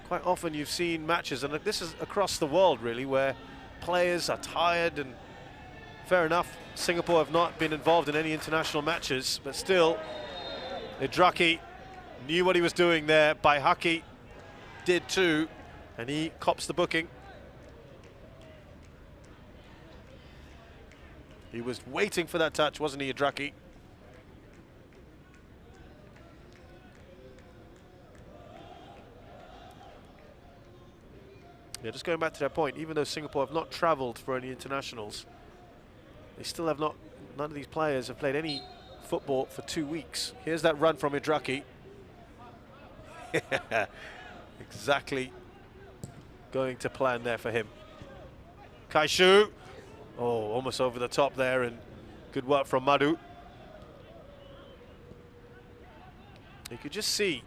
Quite often you've seen matches, and this is across the world really, where players are tired, and fair enough, Singapore have not been involved in any international matches, but still, Idraki knew what he was doing there. Baihaki did too, and he cops the booking. He was waiting for that touch, wasn't he, Idraki? Yeah, just going back to that point, even though Singapore have not travelled for any internationals, they still have not none of these players have played any football for 2 weeks. Here's that run from Idraki. Exactly going to plan there for him. Kaishu. Oh, almost over the top there, and good work from Madhu. You could just see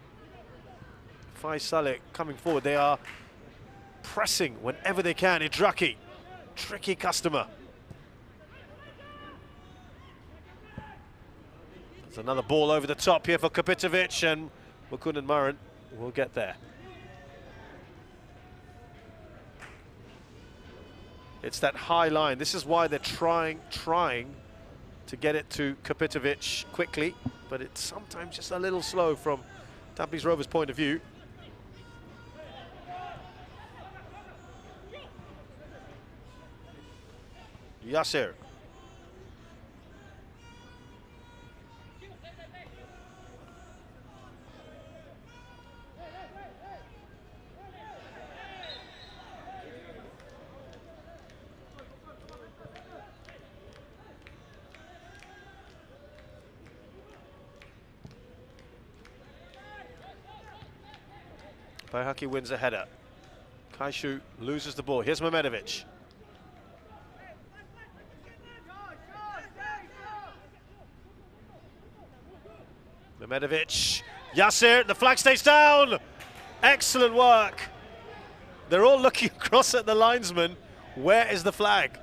Faisal coming forward. They are pressing whenever they can. Idraki, tricky customer. There's another ball over the top here for Kapitovic, and Mukund and Maran will get there. It's that high line. This is why they're trying to get it to Kapitovic quickly, but it's sometimes just a little slow from Tampines Rovers' point of view. Yasser. Bayhaki wins a header. Kaishu loses the ball. Here's Mehmedovic. Mehmedovic. Yasser, the flag stays down. Excellent work. They're all looking across at the linesman. Where is the flag?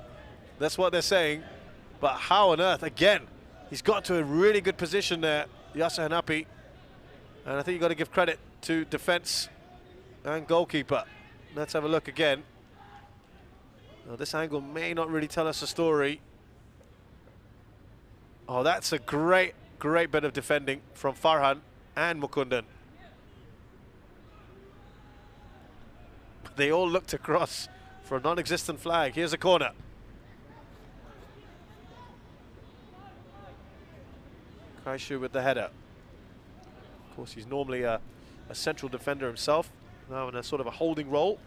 That's what they're saying. But how on earth? Again, he's got to a really good position there, Yasser Hanapi. And I think you've got to give credit to defense and goalkeeper. Let's have a look again. Now, this angle may not really tell us a story. Oh, that's a great bit of defending from Farhan and Mukundan. They all looked across for a non-existent flag. Here's a corner. Kaishu with the header. Of course, he's normally a central defender himself, now in a sort of a holding role.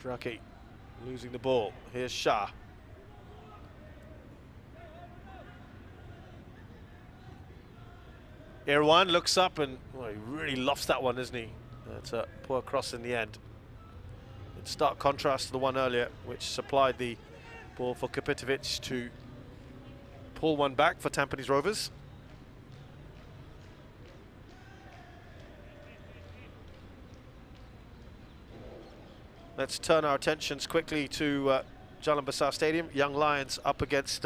Draki losing the ball. Here's Shah. Irwan looks up and, well, he really lofts that one, isn't he? That's a poor cross in the end. In stark contrast to the one earlier, which supplied the ball for Kapitovic to pull one back for Tampines Rovers. Let's turn our attentions quickly to Jalan Besar Stadium. Young Lions up against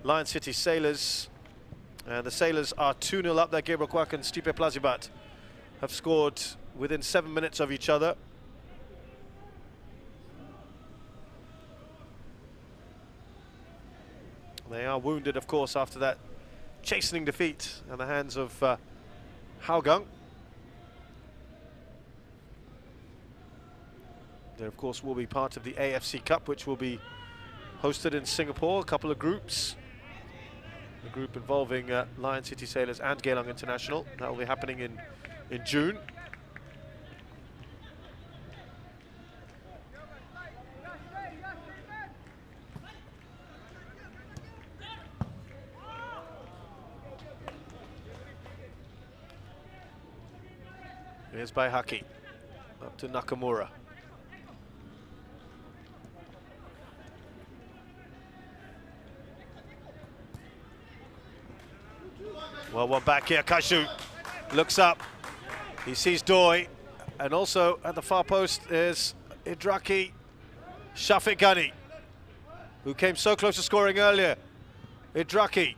Lion City Sailors. And the Sailors are 2-0 up there. Gabriel Kwak and Stipe Plazibat have scored within 7 minutes of each other. They are wounded, of course, after that chastening defeat at the hands of Hougang. They, of course, will be part of the AFC Cup, which will be hosted in Singapore. A couple of groups. A group involving Lion City Sailors and Geylang International. That will be happening in June. Here's Bayhaki. Up to Nakamura. Well, one back here. Kaishu looks up. He sees Doi. And also at the far post is Idraki Shafiq Ghani, who came so close to scoring earlier. Idraki,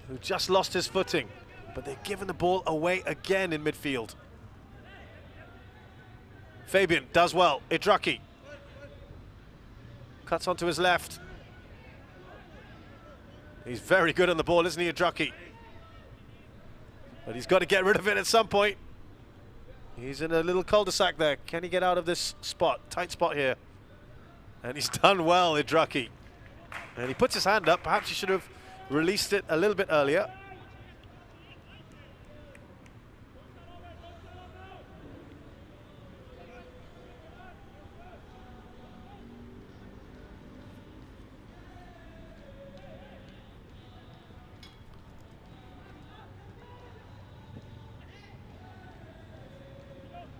who just lost his footing. But they've given the ball away again in midfield. Fabian does well. Idraki cuts onto his left. He's very good on the ball, isn't he, Idraki? But he's got to get rid of it at some point. He's in a little cul-de-sac there. Can he get out of this spot? Tight spot here. And he's done well, Idraki. And he puts his hand up. Perhaps he should have released it a little bit earlier.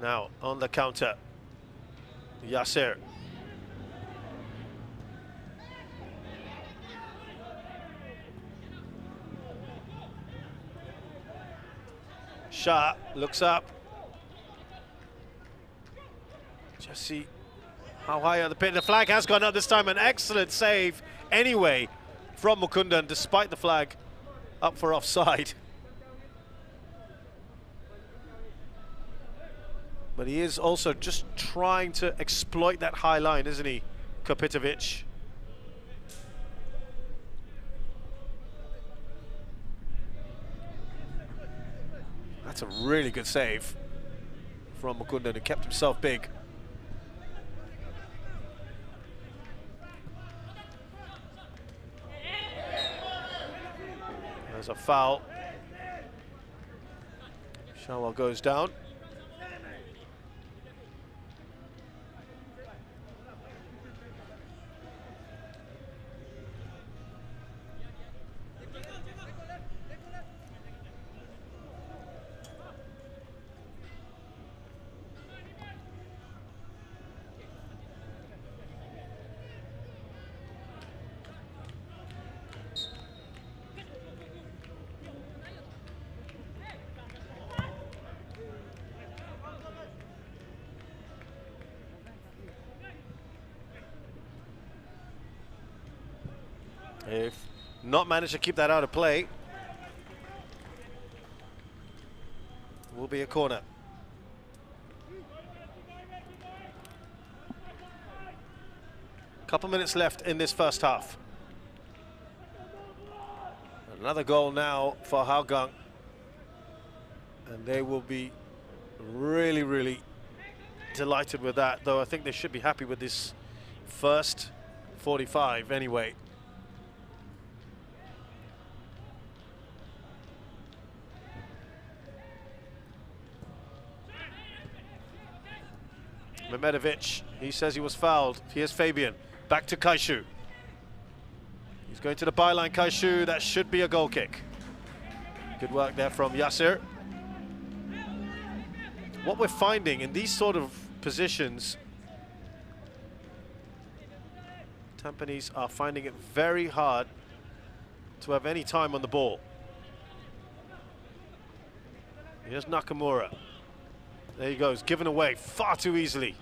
Now on the counter, Yasser. Shah looks up. Just see how high on the pin. The flag has gone up this time. An excellent save anyway from Mukundan, despite the flag up for offside. But he is also just trying to exploit that high line, isn't he, Kopitovic? That's a really good save from Mukundan, who kept himself big. There's a foul. Shawwal goes down. If not managed to keep that out of play, will be a corner. Couple minutes left in this first half. Another goal now for Hougang, and they will be really, really delighted with that, though I think they should be happy with this first 45 anyway. Mehmedovic, he says he was fouled. Here's Fabian, back to Kaishu. He's going to the byline, Kaishu. That should be a goal kick. Good work there from Yasser. What we're finding in these sort of positions, Tampines are finding it very hard to have any time on the ball. Here's Nakamura. There he goes, given away far too easily.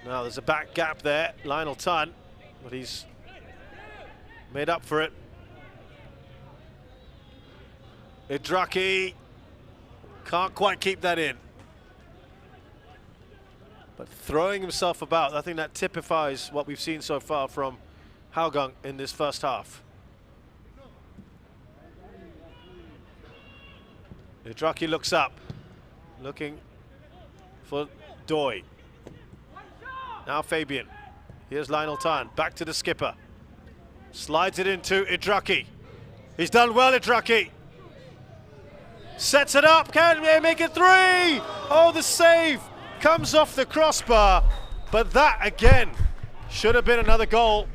Now there's a back gap there, Lionel Tan, but he's made up for it. Idraki can't quite keep that in. But throwing himself about, I think that typifies what we've seen so far from Hougang in this first half. Idraki looks up, looking for Doi. Now Fabian. Here's Lionel Tan, back to the skipper. Slides it into Idraki. He's done well, Idraki. Sets it up, can they make it 3? Oh, the save comes off the crossbar, but that again should have been another goal.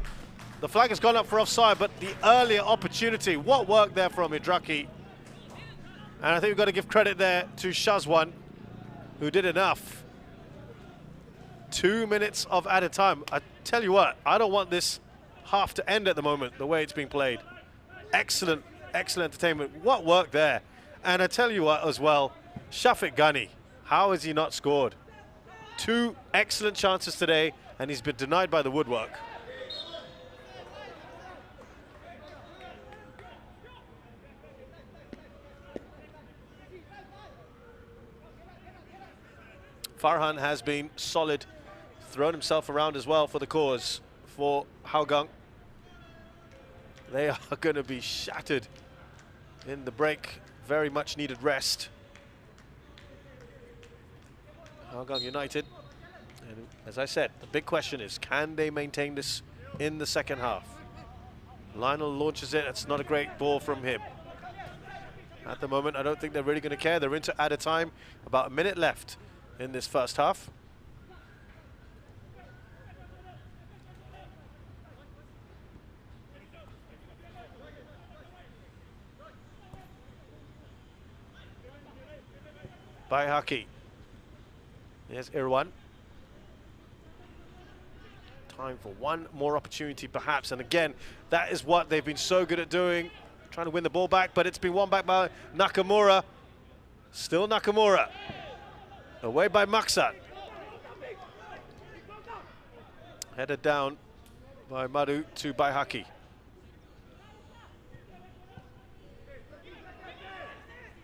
The flag has gone up for offside, but the earlier opportunity, what work there from Idraki. And I think we've got to give credit there to Shazwan, who did enough. 2 minutes of added time. I tell you what, I don't want this half to end at the moment, the way it's being played. Excellent, excellent entertainment. What work there. And I tell you what as well, Shafiq Ghani, how has he not scored? 2 excellent chances today, and he's been denied by the woodwork. Farhan has been solid, thrown himself around as well for the cause for Hougang. They are going to be shattered in the break. Very much needed rest. Hougang United. And as I said, the big question is, can they maintain this in the second half? Lionel launches it. It's not a great ball from him. At the moment, I don't think they're really going to care. They're into added time. About a minute left in this first half. Baihaki. Here's Irwan. Time for one more opportunity perhaps, and again, that is what they've been so good at doing, trying to win the ball back, but it's been won back by Nakamura. Still Nakamura. Away by Maksat. Headed down by Madu to Baihaki.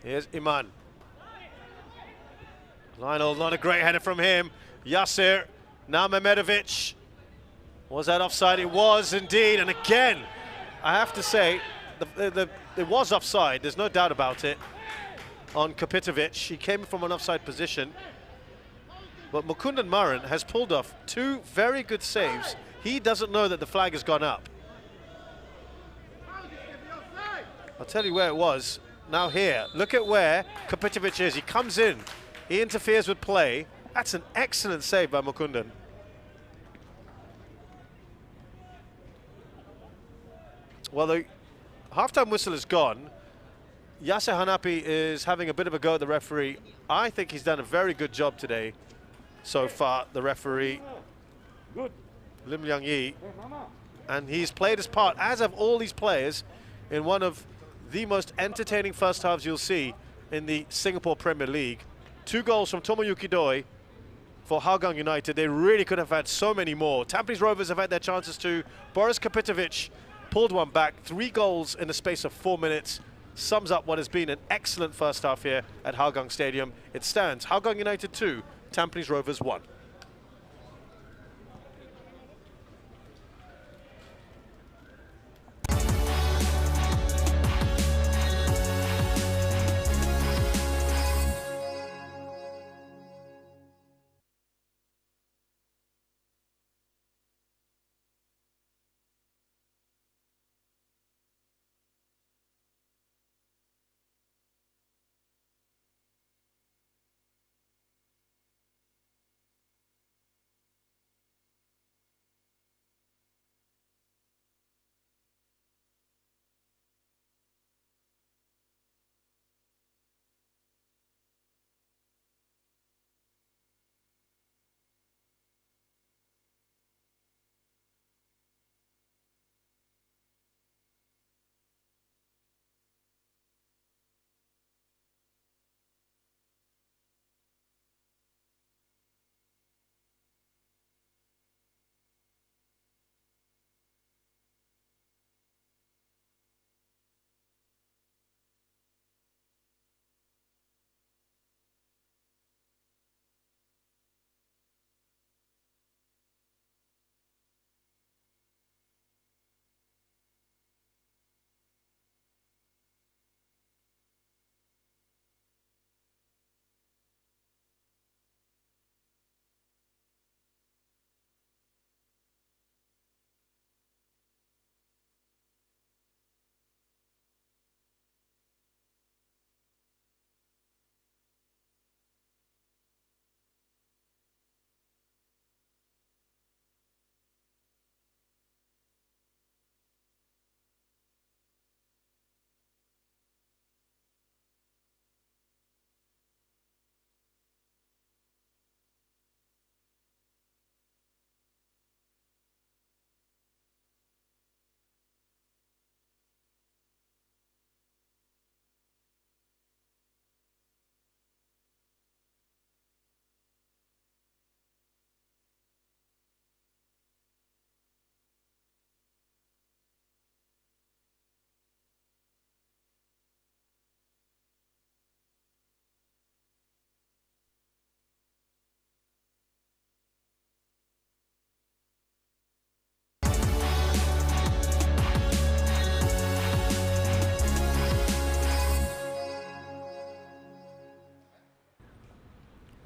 Here's Iman. Lionel, not a great header from him. Yasser, now Mehmedovic. Was that offside? It was indeed, and again, I have to say, it was offside, there's no doubt about it, on Kapitovic. He came from an offside position, but Mukundan Maran has pulled off two very good saves. He doesn't know that the flag has gone up. I'll tell you where it was. Now here, look at where Kapitovic is. He comes in, he interferes with play. That's an excellent save by Mukundan. Well, the halftime whistle is gone. Yasser Hanapi is having a bit of a go at the referee. I think he's done a very good job today so far, the referee, Lim Liang Yi. And he's played his part, as have all these players, in one of the most entertaining first halves you'll see in the Singapore Premier League. 2 goals from Tomoyuki Doi for Hougang United. They really could have had so many more. Tampines Rovers have had their chances too. Boris Kapitovic pulled one back. 3 goals in the space of 4 minutes. Sums up what has been an excellent first half here at Hougang Stadium. It stands Hougang United 2, Tampines Rovers 1.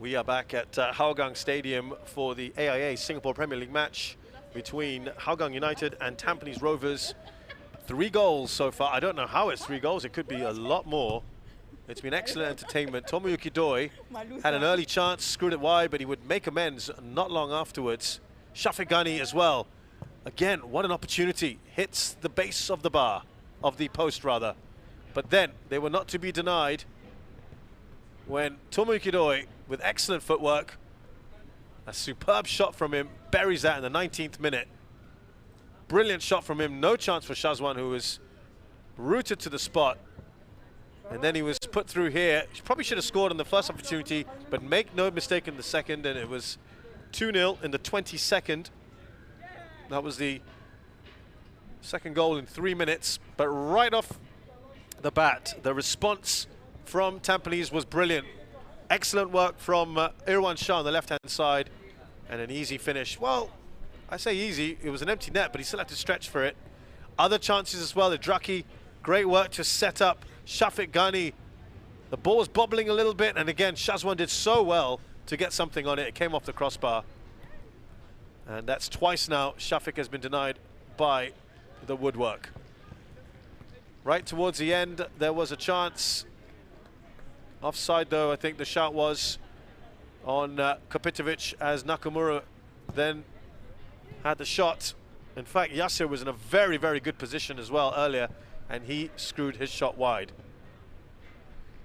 We are back at Hougang Stadium for the AIA Singapore Premier League match between Hougang United and Tampines Rovers. 3 goals so far. I don't know how it's 3 goals. It could be a lot more. It's been excellent entertainment. Tomoyuki Doi had an early chance, screwed it wide, but he would make amends not long afterwards. Shafiq Ghani as well. Again, what an opportunity. Hits the base of the bar, of the post rather. But then they were not to be denied when Tomoyuki Doi, with excellent footwork, a superb shot from him, buries that in the 19th minute. Brilliant shot from him. No chance for Shazwan, who was rooted to the spot. And then he was put through here. He probably should have scored on the first opportunity, but make no mistake in the second, and it was 2-0 in the 22nd. That was the second goal in 3 minutes. But right off the bat, the response from Tampines was brilliant. Excellent work from Irwan Shah on the left-hand side, and an easy finish. Well, I say easy, it was an empty net, but he still had to stretch for it. Other chances as well. Idraki, great work to set up Shafiq Ghani. The ball was bobbling a little bit, and again, Shazwan did so well to get something on it. It came off the crossbar. And that's twice now Shafiq has been denied by the woodwork. Right towards the end, there was a chance. Offside, though, I think the shout was on Kopitovic, as Nakamura then had the shot. In fact, Yasser was in a very, very good position as well earlier, and he screwed his shot wide.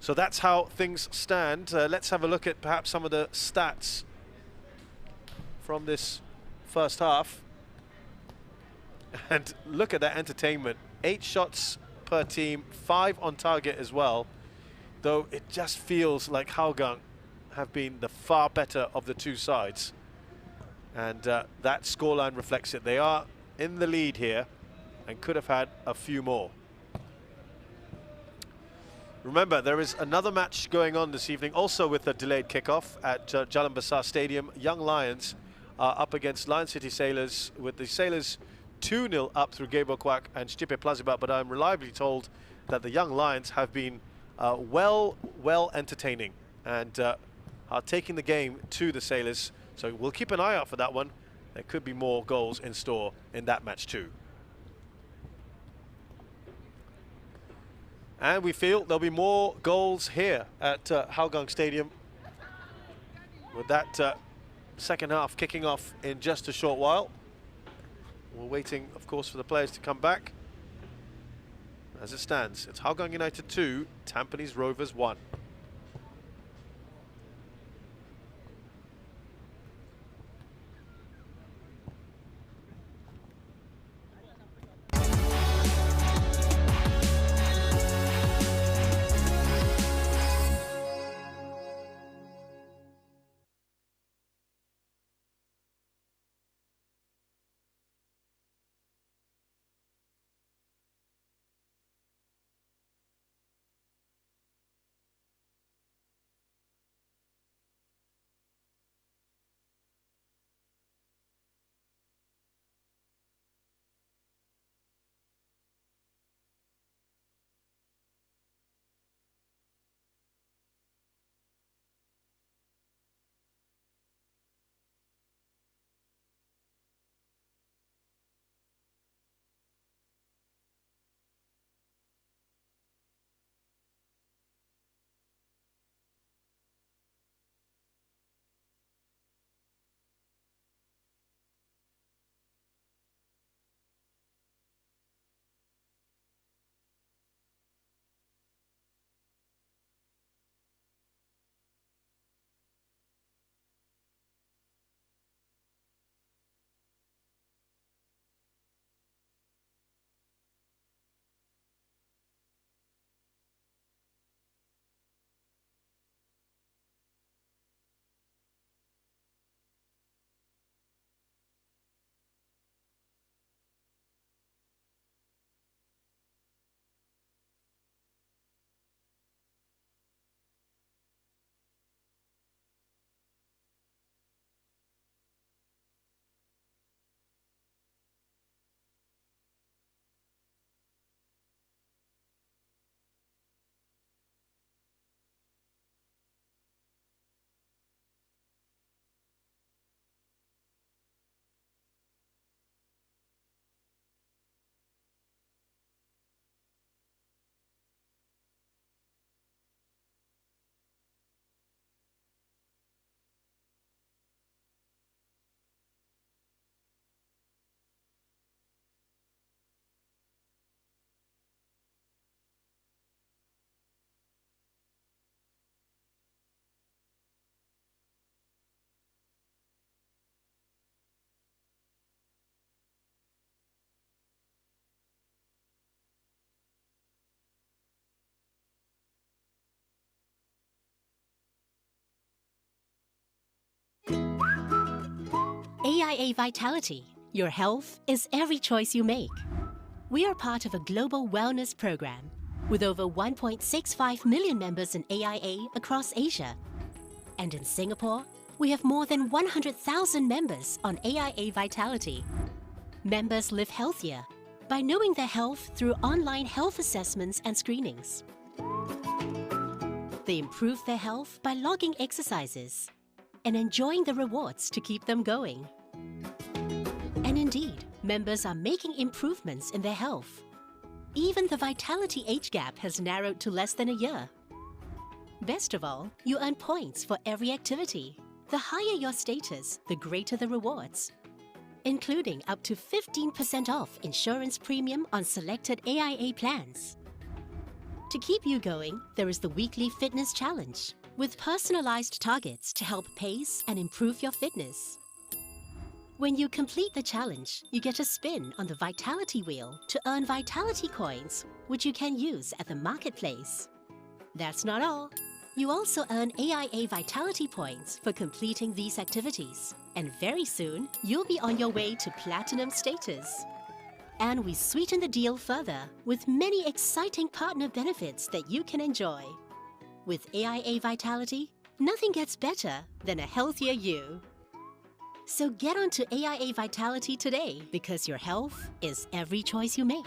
So that's how things stand. Let's have a look at perhaps some of the stats from this first half. And look at that entertainment. 8 shots per team, 5 on target as well. Though it just feels like Hougang have been the far better of the two sides. And that scoreline reflects it. They are in the lead here and could have had a few more. Remember, there is another match going on this evening, also with a delayed kickoff at Jalan Besar Stadium. Young Lions are up against Lion City Sailors, with the Sailors 2-0 up through Gabo Kwak and Stipe Plazibat, but I'm reliably told that the Young Lions have been well entertaining and are taking the game to the Sailors. So we'll keep an eye out for that one. There could be more goals in store in that match too. And we feel there'll be more goals here at Hougang Stadium, with that second half kicking off in just a short while. We're waiting, of course, for the players to come back. As it stands, it's Hougang United 2, Tampines Rovers 1. AIA Vitality. Your health is every choice you make. We are part of a global wellness program with over 1.65 million members in AIA across Asia. And in Singapore, we have more than 100,000 members on AIA Vitality. Members live healthier by knowing their health through online health assessments and screenings. They improve their health by logging exercises and enjoying the rewards to keep them going. And indeed, members are making improvements in their health. Even the vitality age gap has narrowed to less than a year. Best of all, you earn points for every activity. The higher your status, the greater the rewards, including up to 15% off insurance premium on selected AIA plans. To keep you going, there is the weekly fitness challenge with personalized targets to help pace and improve your fitness. When you complete the challenge, you get a spin on the Vitality wheel to earn Vitality coins, which you can use at the marketplace. That's not all. You also earn AIA Vitality points for completing these activities. And very soon, you'll be on your way to Platinum status. And we sweeten the deal further with many exciting partner benefits that you can enjoy. With AIA Vitality, nothing gets better than a healthier you. So get onto AIA Vitality today because your health is every choice you make.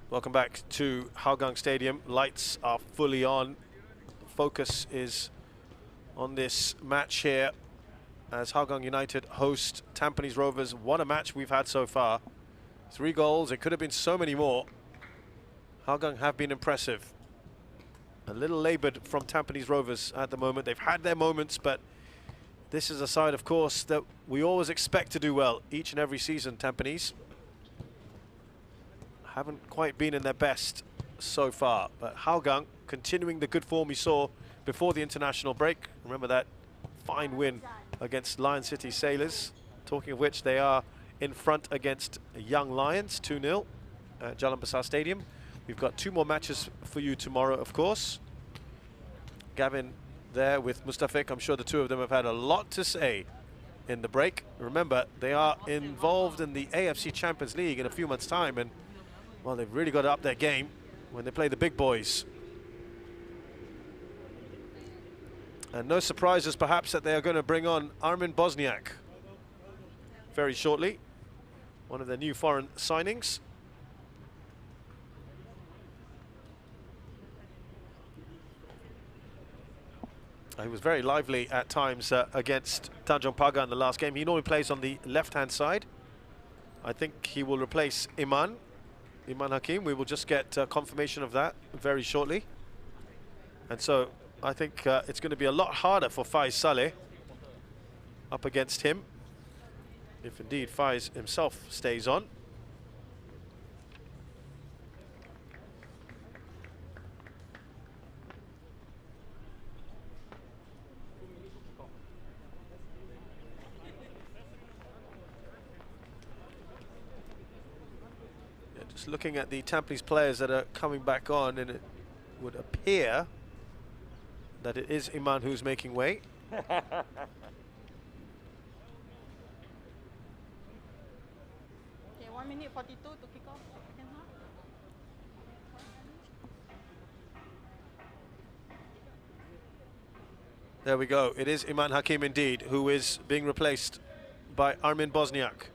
Welcome back to Hougang Stadium. Lights are fully on. The focus is on this match here as Hougang United host Tampines Rovers. What a match we've had so far. 3 goals, it could have been so many more. Hougang have been impressive. A little laboured from Tampines Rovers at the moment. They've had their moments, but this is a side, of course, that we always expect to do well each and every season. Tampines haven't quite been in their best so far, but Hougang continuing the good form we saw before the international break. Remember that fine win against Lion City Sailors. Talking of which, they are in front against Young Lions 2-0 at Jalan Besar Stadium. We've got 2 more matches for you tomorrow, of course. Gavin there with Mustafik. I'm sure the 2 of them have had a lot to say in the break. Remember, they are involved in the AFC Champions League in a few months' time, and well, they've really got to up their game when they play the big boys. And no surprises, perhaps, that they are going to bring on Armin Bosniak very shortly. One of their new foreign signings. He was very lively at times against Tanjong Pagar in the last game. He normally plays on the left-hand side. I think he will replace Iman Hakim. We will just get confirmation of that very shortly. And so I think it's going to be a lot harder for Faiz Saleh up against him, if indeed Faiz himself stays on. Just looking at the Tampines players that are coming back on, and it would appear that it is Iman who's making way. Okay, 1 minute 42 to kick off second half. There we go. It is Iman Hakim indeed, who is being replaced by Armin Bosniak.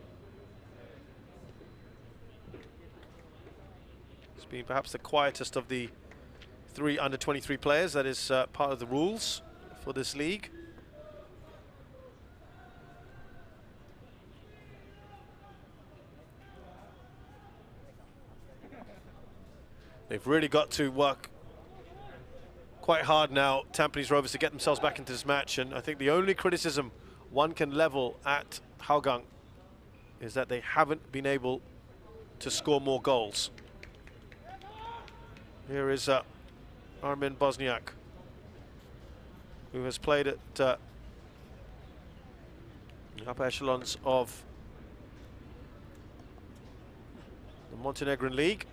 He's been perhaps the quietest of the 3 under-23 players. That is part of the rules for this league. They've really got to work quite hard now, Tampines Rovers, to get themselves back into this match. And I think the only criticism one can level at Hougang is that they haven't been able to score more goals. Here is Armin Bosniak, who has played at the upper echelons of Montenegrin league.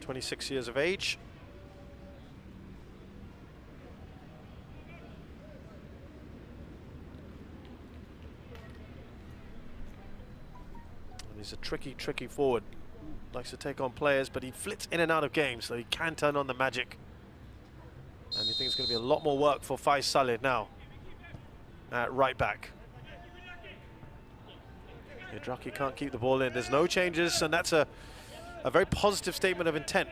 (26 years of age). And he's a tricky forward. Likes to take on players, but he flits in and out of games, so he can turn on the magic. And you think it's going to be a lot more work for Faisal now at right back. Draki can't keep the ball in. There's no changes, and that's a very positive statement of intent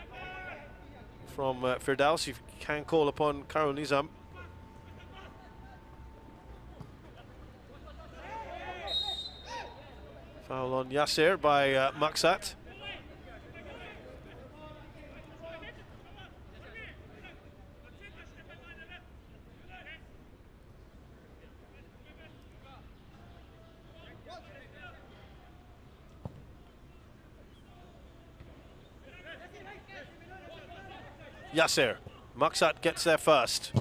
from Firdaus. You can call upon Karul Nizam. Foul on Yasser by Maksat. Yasser. Maksat gets there first.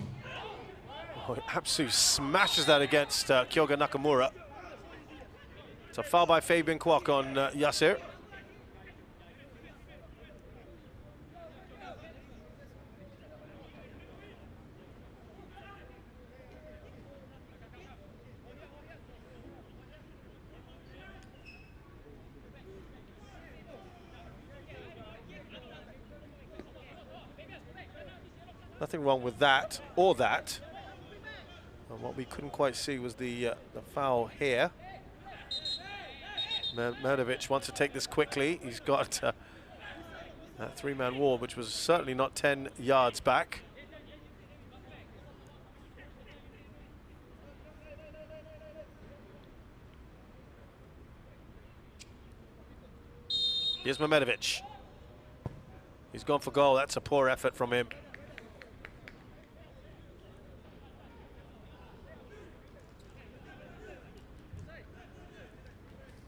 Oh, he absolutely smashes that against Kyoga Nakamura. It's a foul by Fabian Kwok on Yasser. Nothing wrong with that or that. And what we couldn't quite see was the foul here. Merdovic wants to take this quickly. He's got that three-man wall, which was certainly not 10 yards back. Here's Merdovic. He's gone for goal. That's a poor effort from him.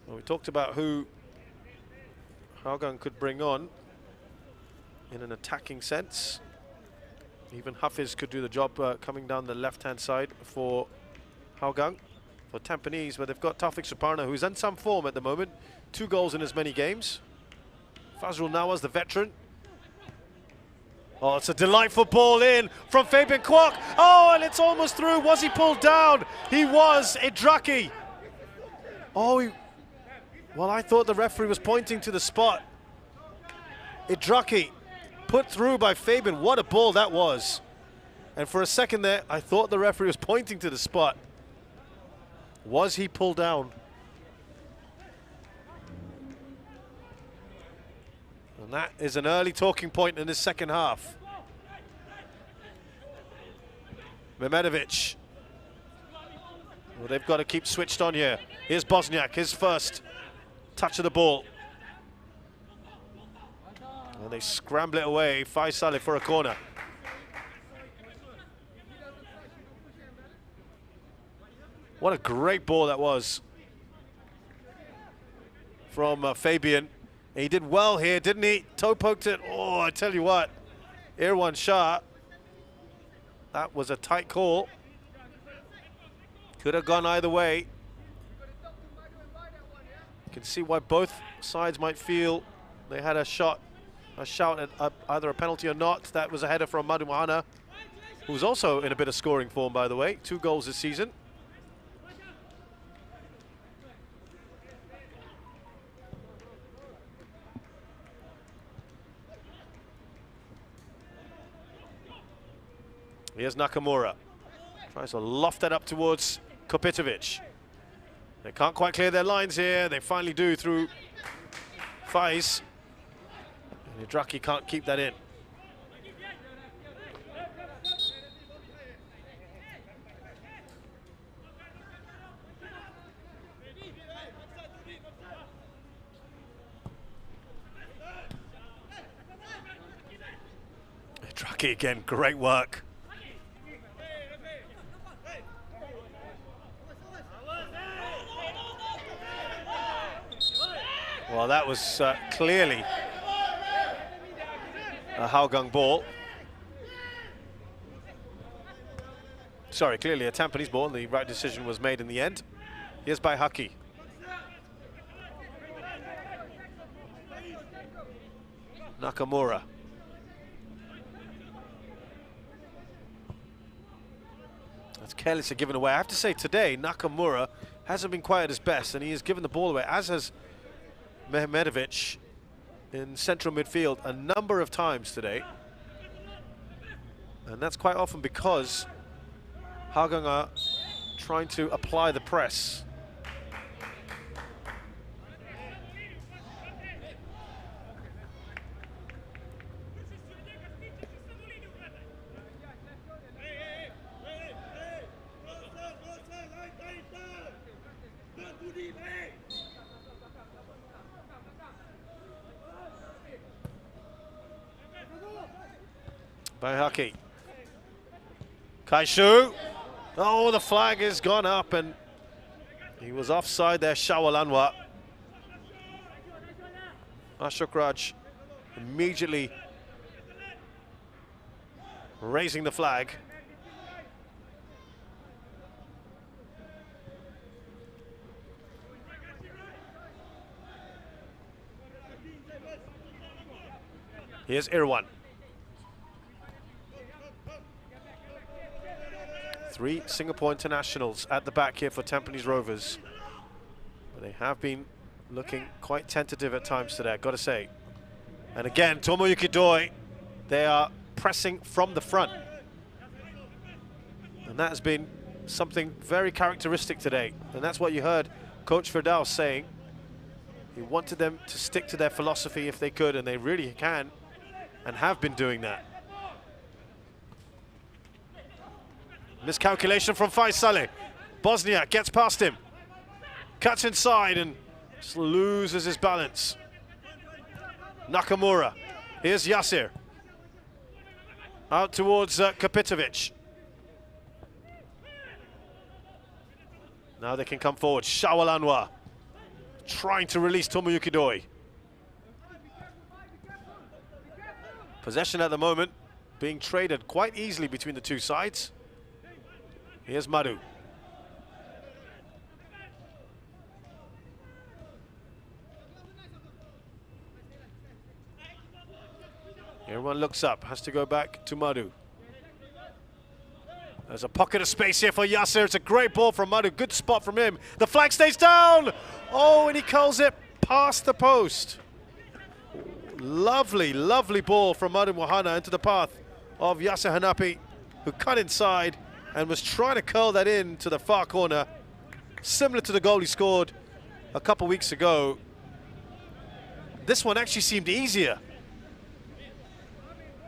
Well, we talked about who Hougang could bring on in an attacking sense. Even Hafiz could do the job coming down the left-hand side for Hougang. For Tampines, where they've got Taufik Suparna, who's in some form at the moment. 2 goals in as many games. Fazrul Nawaz, the veteran. Oh, it's a delightful ball in from Fabian Kwok. Oh, and it's almost through. Was he pulled down? He was. Idraki. Oh, well, I thought the referee was pointing to the spot. Idraki put through by Fabian. What a ball that was. And for a second there, I thought the referee was pointing to the spot. Was he pulled down? And that is an early talking point in this second half. Mehmedovic. Well, they've got to keep switched on here. Here's Bosniak, his first touch of the ball. And they scramble it away. Faisal for a corner. What a great ball that was from Fabian. He did well here, didn't he? Toe poked it. Oh, I tell you what. Irwan Shah. That was a tight call. Could have gone either way. You can see why both sides might feel they had a shout at either a penalty or not. That was a header from Madu Mahana, who's also in a bit of scoring form, by the way. 2 goals this season. Here's Nakamura. Tries to loft that up towards Kopitovic. They can't quite clear their lines here. They finally do through Faiz. And Idraki can't keep that in. Idraki again, great work. Well, that was clearly a Hougang ball. Sorry, clearly a Tampines ball, and the right decision was made in the end. Here's by Haki. Nakamura. That's carelessly given away. I have to say today, Nakamura hasn't been quite at his best, and he has given the ball away, as has Mehmedovic in central midfield a number of times today. And that's quite often because Hougang are trying to apply the press. By Haki. Kaishu. Oh, the flag has gone up and he was offside there, Shawalanwa. Ashok Raj immediately raising the flag. Here's Irwan. 3 Singapore internationals at the back here for Tampines Rovers. But they have been looking quite tentative at times today, I've got to say. And again, Tomoyuki Doi, they are pressing from the front. And that has been something very characteristic today. And that's what you heard Coach Firdaus saying. He wanted them to stick to their philosophy if they could, and they really can and have been doing that. Miscalculation from Faisale. Bosnia gets past him. Cuts inside and just loses his balance. Nakamura. Here's Yasir. Out towards Kapitovic. Now they can come forward. Shawalanwa trying to release Tomoyuki Doi. Possession at the moment being traded quite easily between the two sides. Here's Madu. Everyone looks up, has to go back to Madu. There's a pocket of space here for Yasser. It's a great ball from Madu. Good spot from him. The flag stays down. Oh, and he curls it past the post. Lovely, lovely ball from Madu Mohana into the path of Yasser Hanapi, who cut inside and was trying to curl that in to the far corner, similar to the goal he scored a couple weeks ago. This one actually seemed easier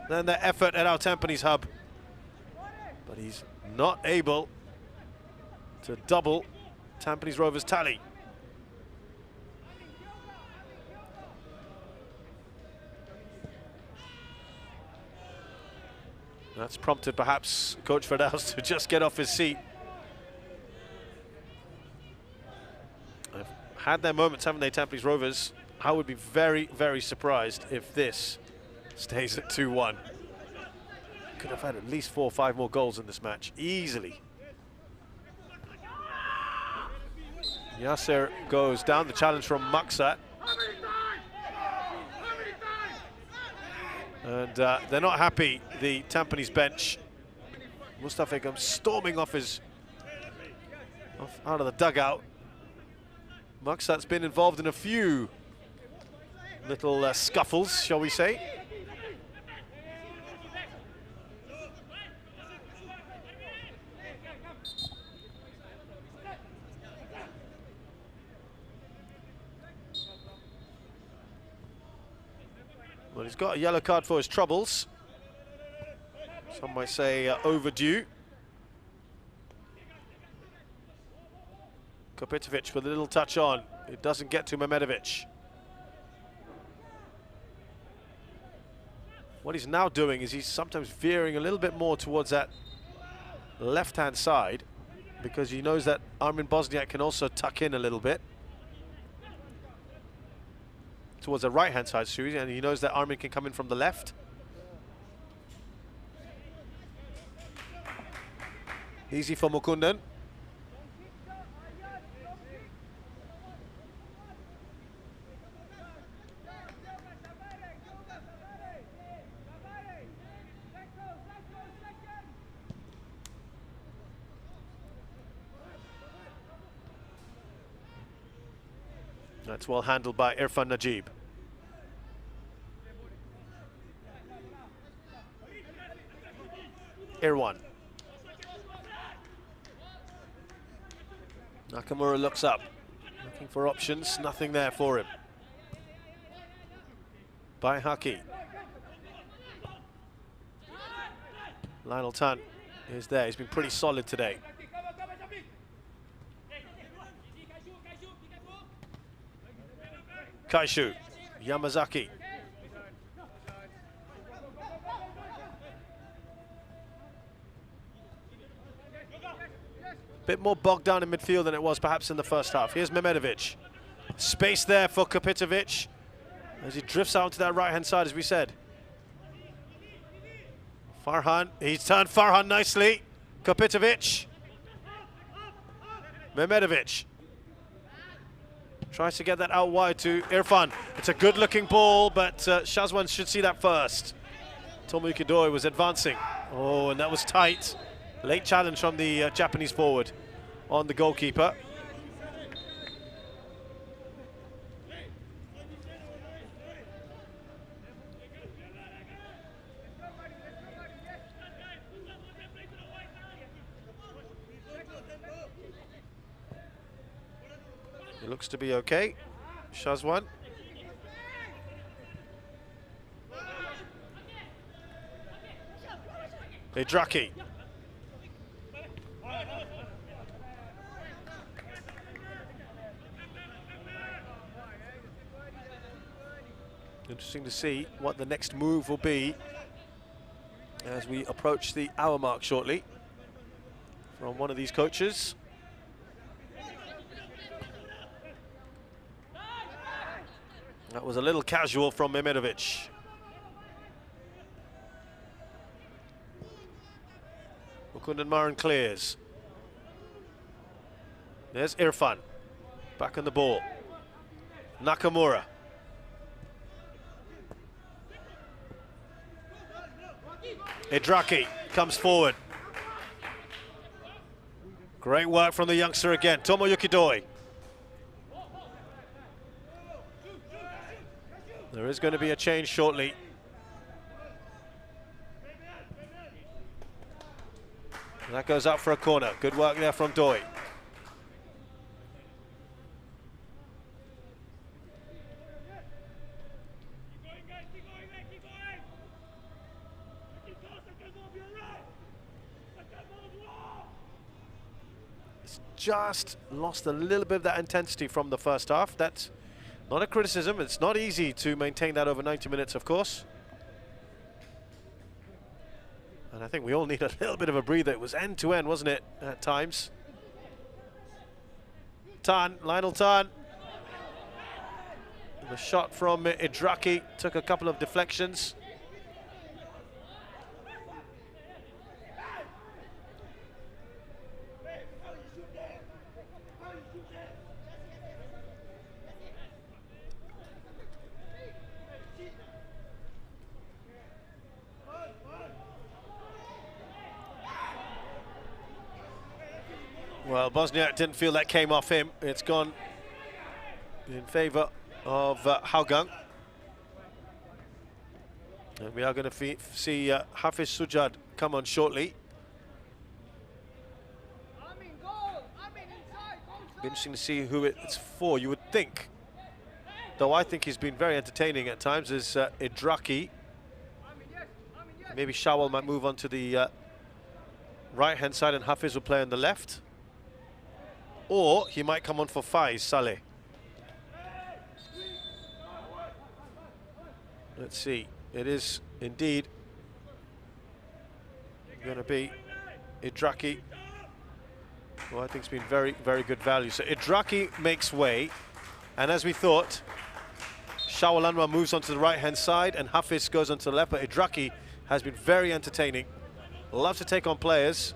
than the effort at our Tampines hub. But he's not able to double Tampines Rovers' tally. That's prompted perhaps Coach Firdaus to just get off his seat. They've had their moments, haven't they, Tampines Rovers? I would be very, very surprised if this stays at 2-1. Could have had at least 4 or 5 more goals in this match, easily. Yasser goes down, the challenge from Maksat. And they're not happy, the Tampines bench. Mustafa comes storming out of the dugout. Maksat's been involved in a few little scuffles, shall we say. Well, he's got a yellow card for his troubles. Some might say overdue. Kopitovic with a little touch on. It doesn't get to Mehmedovic. What he's now doing is he's sometimes veering a little bit more towards that left-hand side because he knows that Armin Bosniak can also tuck in a little bit towards the right-hand side, Susie, and he knows that Armin can come in from the left. Easy for Mukundan. That's well handled by Irfan Najib. Irwan. Nakamura looks up, looking for options, nothing there for him. By Haki. Lionel Tan is there, he's been pretty solid today. Kaishu, Yamazaki. Bit more bogged down in midfield than it was perhaps in the first half. Here's Mehmedovic. Space there for Kapitovic as he drifts out to that right-hand side, as we said. Farhan, he's turned Farhan nicely. Kapitovic. Mehmedovic. Tries to get that out wide to Irfan. It's a good-looking ball, but Shazwan should see that first. Tomoyuki Doi was advancing. Oh, and that was tight. Late challenge from the Japanese forward on the goalkeeper. It looks to be okay. Shazwan. Idraki. Interesting to see what the next move will be as we approach the hour mark shortly from one of these coaches. That was a little casual from Mehmedovic. Mukundan Maran clears. There's Irfan. Back on the ball. Nakamura. Idraki comes forward. Great work from the youngster again. Tomoyuki Doi. There is going to be a change shortly. And that goes up for a corner. Good work there from Doi. It's just lost a little bit of that intensity from the first half. That's not a criticism. It's not easy to maintain that over 90 minutes, of course. And I think we all need a little bit of a breather. It was end-to-end, wasn't it, at times? Tan, Lionel Tan. The shot from Idraki took a couple of deflections. Well, Bosniak didn't feel that came off him. It's gone in favour of Hougang. And we are going to see Hafiz Sujad come on shortly. Be interesting to see who it's for. You would think, though I think he's been very entertaining at times, is Idraki. Maybe Shawal might move on to the right-hand side and Hafiz will play on the left. Or he might come on for Faiz Saleh. Let's see. It is indeed going to be Idraki, who I think has been very, very good value. So Idraki makes way, and as we thought, Shawal Anwar moves onto the right-hand side, and Hafiz goes onto the left. But Idraki has been very entertaining. Loves to take on players.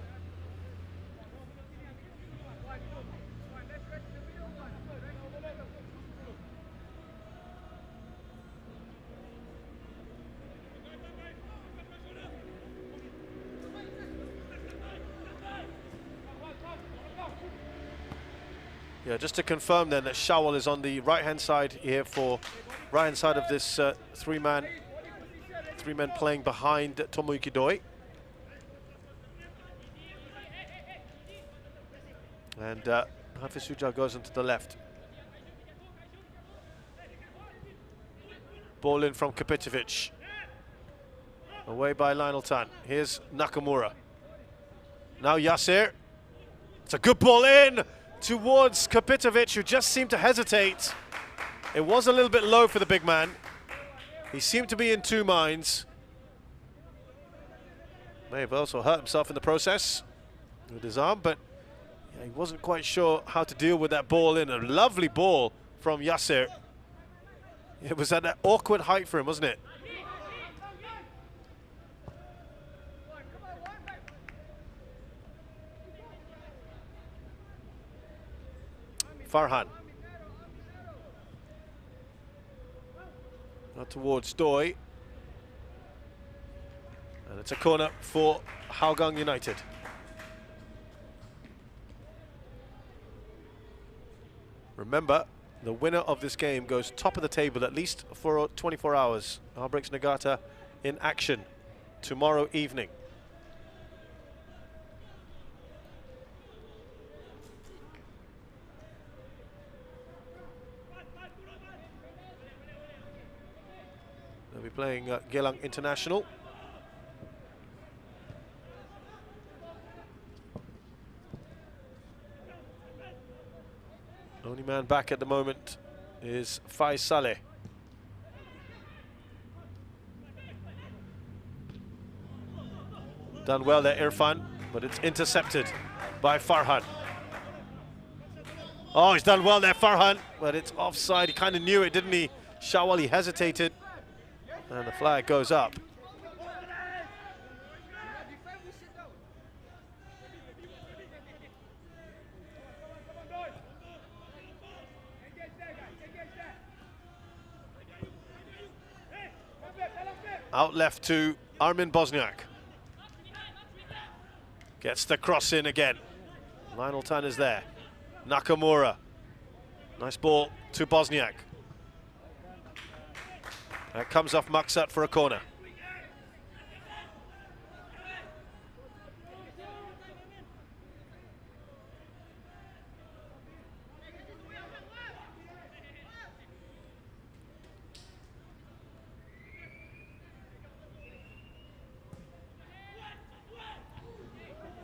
Yeah, just to confirm then that Shawal is on the right-hand side here for right-hand side of this three men playing behind Tomoyuki Doi. And Hafiz Suja goes into the left. Ball in from Kapitovic. Away by Lionel Tan. Here's Nakamura. Now Yasir. It's a good ball in towards Kapitovic, who just seemed to hesitate. It was a little bit low for the big man. He seemed to be in two minds. May have also hurt himself in the process with his arm, but yeah, he wasn't quite sure how to deal with that ball in. A lovely ball from Yasir. It was at that awkward height for him, wasn't it? Farhan. Now towards Doi. And it's a corner for Hougang United. Remember, the winner of this game goes top of the table at least for 24 hours. Elbareks Nigaata in action tomorrow evening. They'll be playing Geylang International. Only man back at the moment is Faiz Saleh. Done well there, Irfan, but it's intercepted by Farhan. Oh, he's done well there, Farhan, but it's offside. He kind of knew it, didn't he? Shawal, he hesitated, and the flag goes up. Out left to Armin Bosniak. Gets the cross in again. Lionel Tan is there. Nakamura. Nice ball to Bosniak. That comes off Maksat for a corner.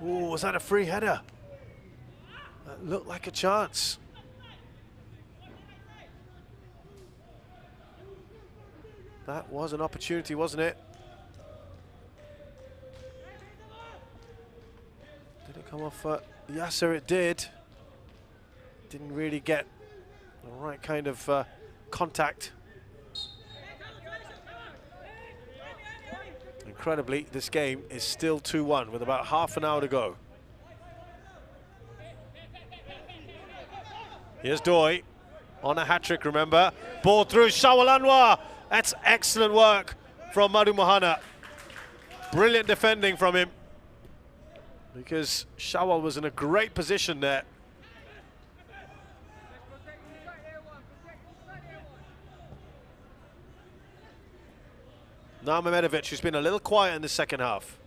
Ooh, was that a free header? That looked like a chance. That was an opportunity, wasn't it? Did it come off Yasser? It did. Didn't really get the right kind of contact. Incredibly, this game is still 2-1 with about half an hour to go. Here's Doi on a hat-trick, remember. Ball through, Shawal Anwar. That's excellent work from Madu Mohana. Brilliant defending from him, because Shawal was in a great position there. Now Mehmedovic, who's been a little quiet in the second half.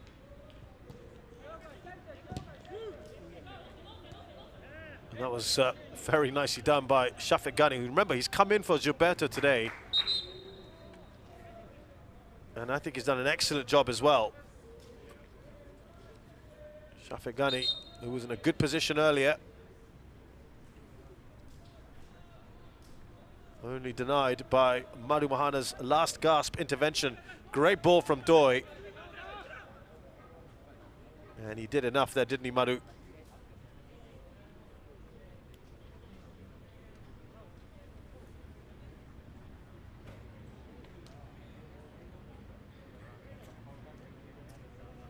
And that was very nicely done by Shafiq Ghani, who, remember, he's come in for Gilberto today. And I think he's done an excellent job as well. Shafiq Ghani, who was in a good position earlier. Only denied by Madu Mohana's last gasp intervention. Great ball from Doi. And he did enough there, didn't he, Madu?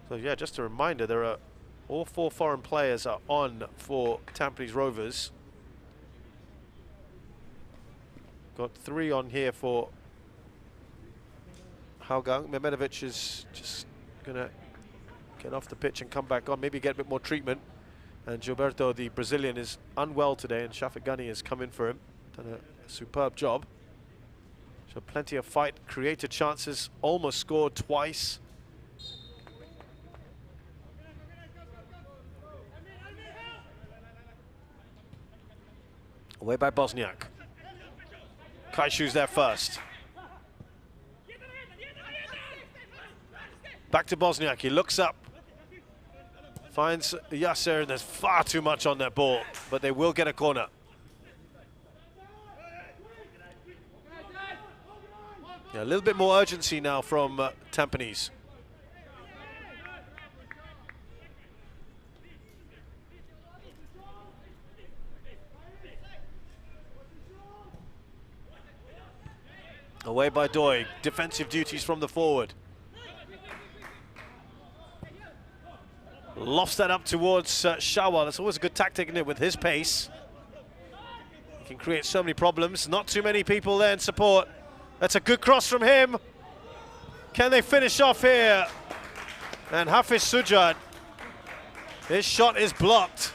So yeah, just a reminder, there are all 4 foreign players are on for Tampines Rovers. Got 3 on here for Hougang. Mehmedovic is just gonna get off the pitch and come back on, maybe get a bit more treatment. And Gilberto, the Brazilian, is unwell today, and Shafiq Ghani has come in for him. Done a superb job. So plenty of fight, created chances, almost scored twice. Away by Bosniak. Kaishu's there first. Back to Bosniak, he looks up. Finds Yasser, and there's far too much on that ball, but they will get a corner. Yeah, a little bit more urgency now from Tampines. Away by Doi, defensive duties from the forward. Lofts that up towards Shawal. That's always a good tactic, isn't it, with his pace. He can create so many problems. Not too many people there in support. That's a good cross from him. Can they finish off here? And Hafiz Sudhaar, his shot is blocked.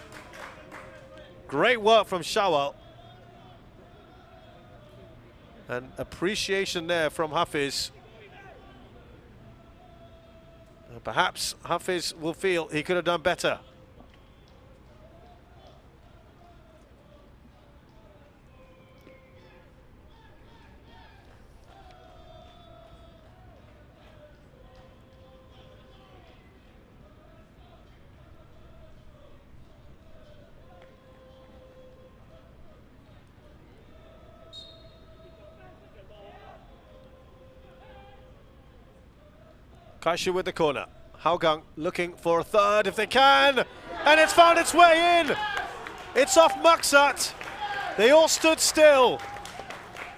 Great work from Shawal. And appreciation there from Hafiz. Perhaps Hafiz will feel he could have done better. Kaishu with the corner. Hougang looking for a third if they can. And it's found its way in. It's off Maksat. They all stood still.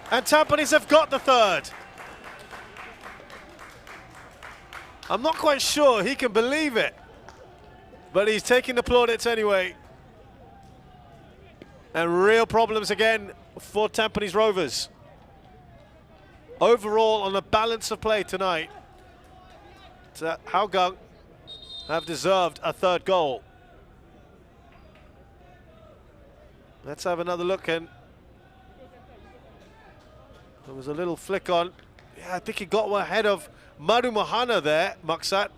And Tampines have got the third. I'm not quite sure he can believe it. But he's taking the plaudits anyway. And real problems again for Tampines Rovers. Overall, on the balance of play tonight, Hougang have deserved a third goal. Let's have another look, and there was a little flick on. Yeah, I think he got ahead of Madu Mahana there, Maksat.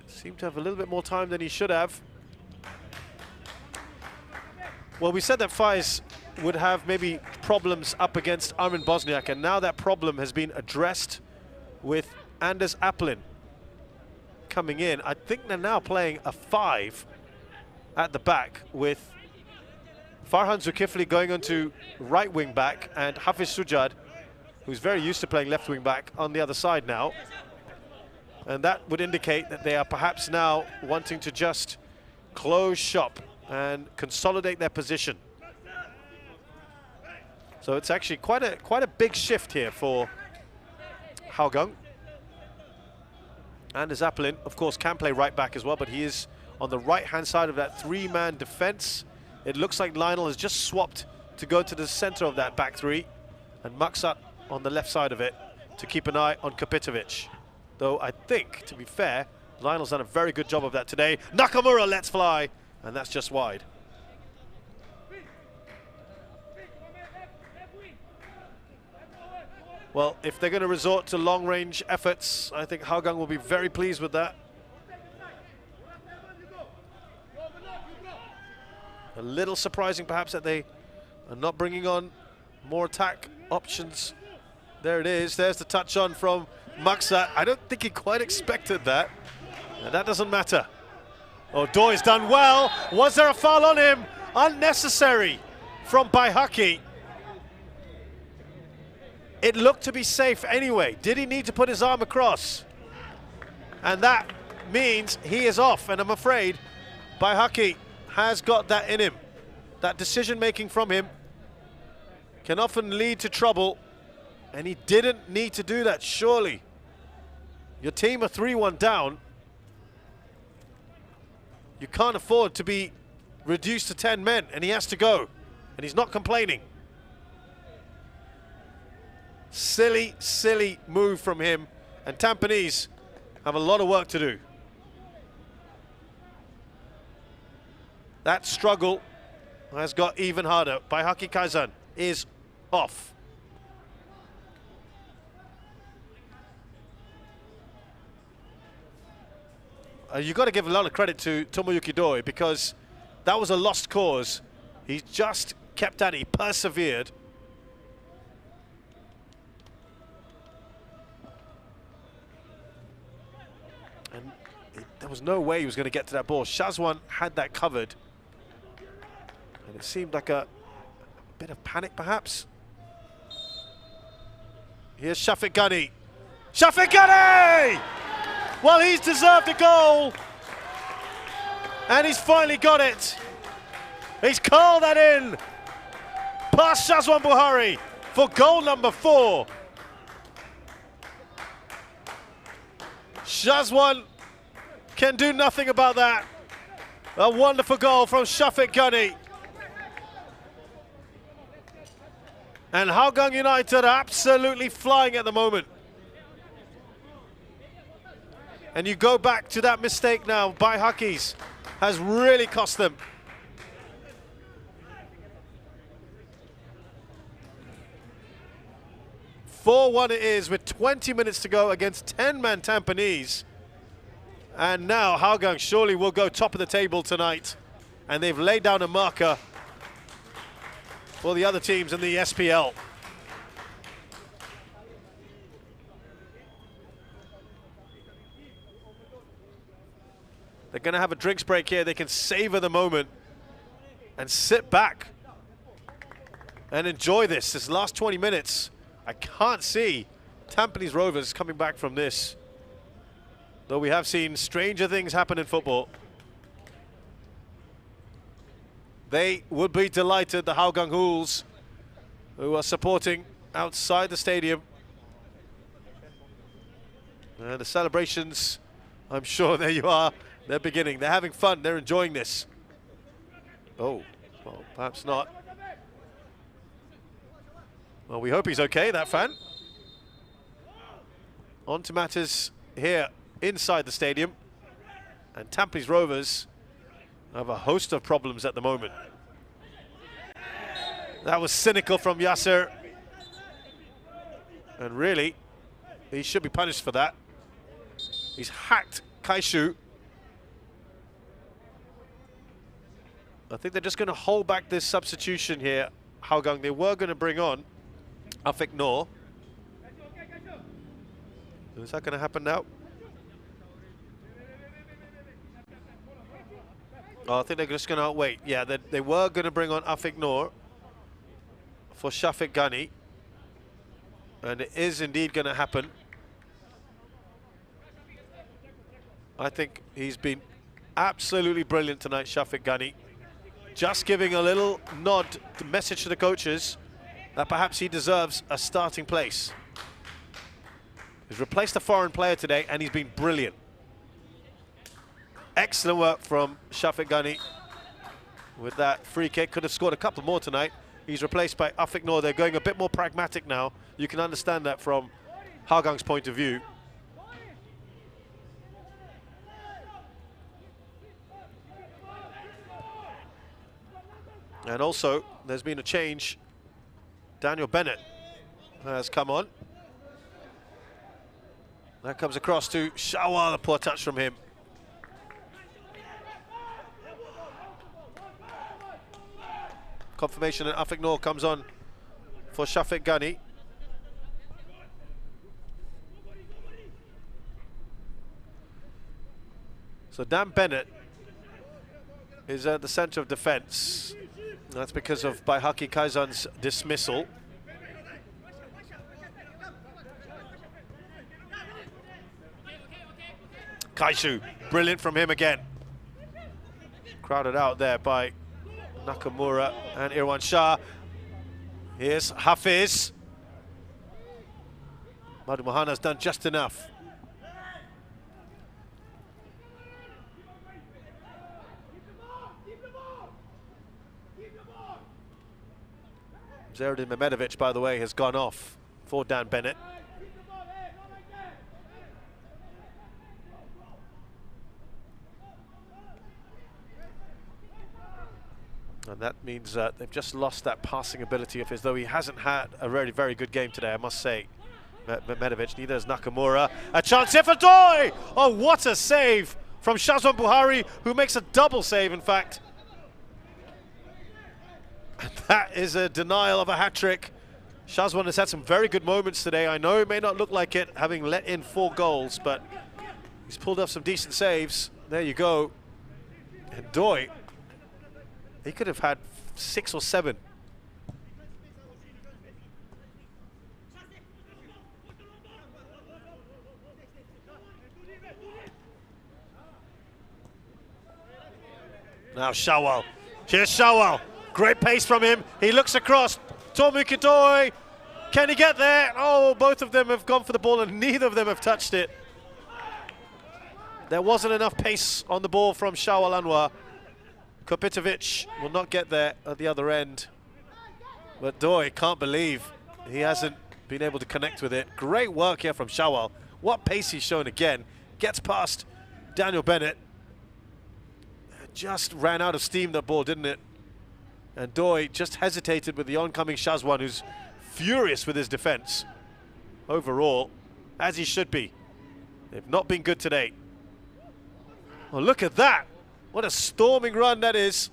Seemed to have a little bit more time than he should have. Well, we said that Faiz would have maybe problems up against Armin Bosniak, and now that problem has been addressed with Anders Applin coming in. I think they're now playing a 5 at the back, with Farhan Zulkifli going on to right wing back and Hafiz Sudhaar, who's very used to playing left wing back, on the other side now. And that would indicate that they are perhaps now wanting to just close shop and consolidate their position. So it's actually quite a big shift here for Hougang. Anders Applin, of course, can play right back as well, but he is on the right-hand side of that 3-man defense. It looks like Lionel has just swapped to go to the center of that back 3, and Maksat on the left side of it to keep an eye on Kapitovic. Though I think, to be fair, Lionel's done a very good job of that today. Nakamura lets fly, and that's just wide. Well, if they're going to resort to long-range efforts, I think Hougang will be very pleased with that. A little surprising, perhaps, that they are not bringing on more attack options. There it is. There's the touch on from Maksat. I don't think he quite expected that. And that doesn't matter. Oh, Doy's done well. Was there a foul on him? Unnecessary from Baihaki. It looked to be safe anyway. Did he need to put his arm across? And that means he is off. And I'm afraid Baihaki has got that in him. That decision-making from him can often lead to trouble. And he didn't need to do that, surely. Your team are 3-1 down. You can't afford to be reduced to 10 men, and he has to go. And he's not complaining. Silly, silly move from him. And Tampines have a lot of work to do. That struggle has got even harder. Baihaki Kaizan is off. You've got to give a lot of credit to Tomoyuki Doi, because that was a lost cause. He just kept at it, he persevered. And there was no way he was going to get to that ball. Shazwan had that covered. And it seemed like a bit of panic, perhaps. Here's Shafiq Ghani. Shafiq Ghani! Well, he's deserved a goal. And he's finally got it. He's curled that in. Past Shazwan Buhari for goal number 4. Shazwan can do nothing about that. A wonderful goal from Shafiq Ghani. And Hougang United are absolutely flying at the moment. And you go back to that mistake now by Huckies, has really cost them. (4-1) it is with 20 minutes to go against 10-man Tampines. And now Hougang surely will go top of the table tonight. And they've laid down a marker for the other teams in the SPL. They're going to have a drinks break here. They can savor the moment and sit back and enjoy this last 20 minutes. I can't see Tampines Rovers coming back from this, though we have seen stranger things happen in football. They would be delighted, the Hougang Hools, who are supporting outside the stadium. And the celebrations, I'm sure, there you are. They're beginning. They're having fun. They're enjoying this. Oh, well, perhaps not. Well, we hope he's okay, that fan. On to matters here inside the stadium. And Tampines Rovers have a host of problems at the moment. That was cynical from Yasser. And really, he should be punished for that. He's hacked Kaishu. I think they're just going to hold back this substitution here, Hougang. They were going to bring on Afiq Noor. Is that going to happen now? Oh, I think they're just going to wait. Yeah, they were going to bring on Afiq Noor for Shafiq Ghani. And it is indeed going to happen. I think he's been absolutely brilliant tonight, Shafiq Ghani. Just giving a little nod, the message to the coaches that perhaps he deserves a starting place. He's replaced a foreign player today and he's been brilliant. Excellent work from Shafiq Ghani with that free kick. Could have scored a couple more tonight. He's replaced by Afiq Noor. They're going a bit more pragmatic now. You can understand that from Hougang's point of view. And also, there's been a change. Daniel Bennett has come on. That comes across to Shawal, a poor touch from him. Confirmation that Afiq Noor comes on for Shafiq Ghani. So Dan Bennett is at the centre of defence. That's because of Baihaki Kaizan's dismissal. Kaishu, brilliant from him again. Crowded out there by Nakamura and Irwan Shah. Here's Hafiz. Madu Mohana's done just enough. Zeradin Mehmedovic, by the way, has gone off for Dan Bennett. And that means they've just lost that passing ability of his, though he hasn't had a very, very good game today, I must say. Medovic, neither is Nakamura. A chance here for Doi! Oh, what a save from Shazwan Buhari, who makes a double save, in fact. And that is a denial of a hat-trick. Shazwan has had some very good moments today. I know it may not look like it, having let in 4 goals, but he's pulled off some decent saves. There you go. And Doi, he could have had 6 or 7. Now Shawal. Here's Shawal. Great pace from him. He looks across. Tomu Kidoi. Can he get there? Oh, both of them have gone for the ball and neither of them have touched it. There wasn't enough pace on the ball from Shawal Anwar. Kopitovic will not get there at the other end. But Doi can't believe he hasn't been able to connect with it. Great work here from Shawal. What pace he's shown again. Gets past Daniel Bennett. Just ran out of steam, that ball, didn't it? And Doi just hesitated with the oncoming Shazwan, who's furious with his defense. Overall, as he should be. They've not been good today. Oh, look at that. What a storming run that is.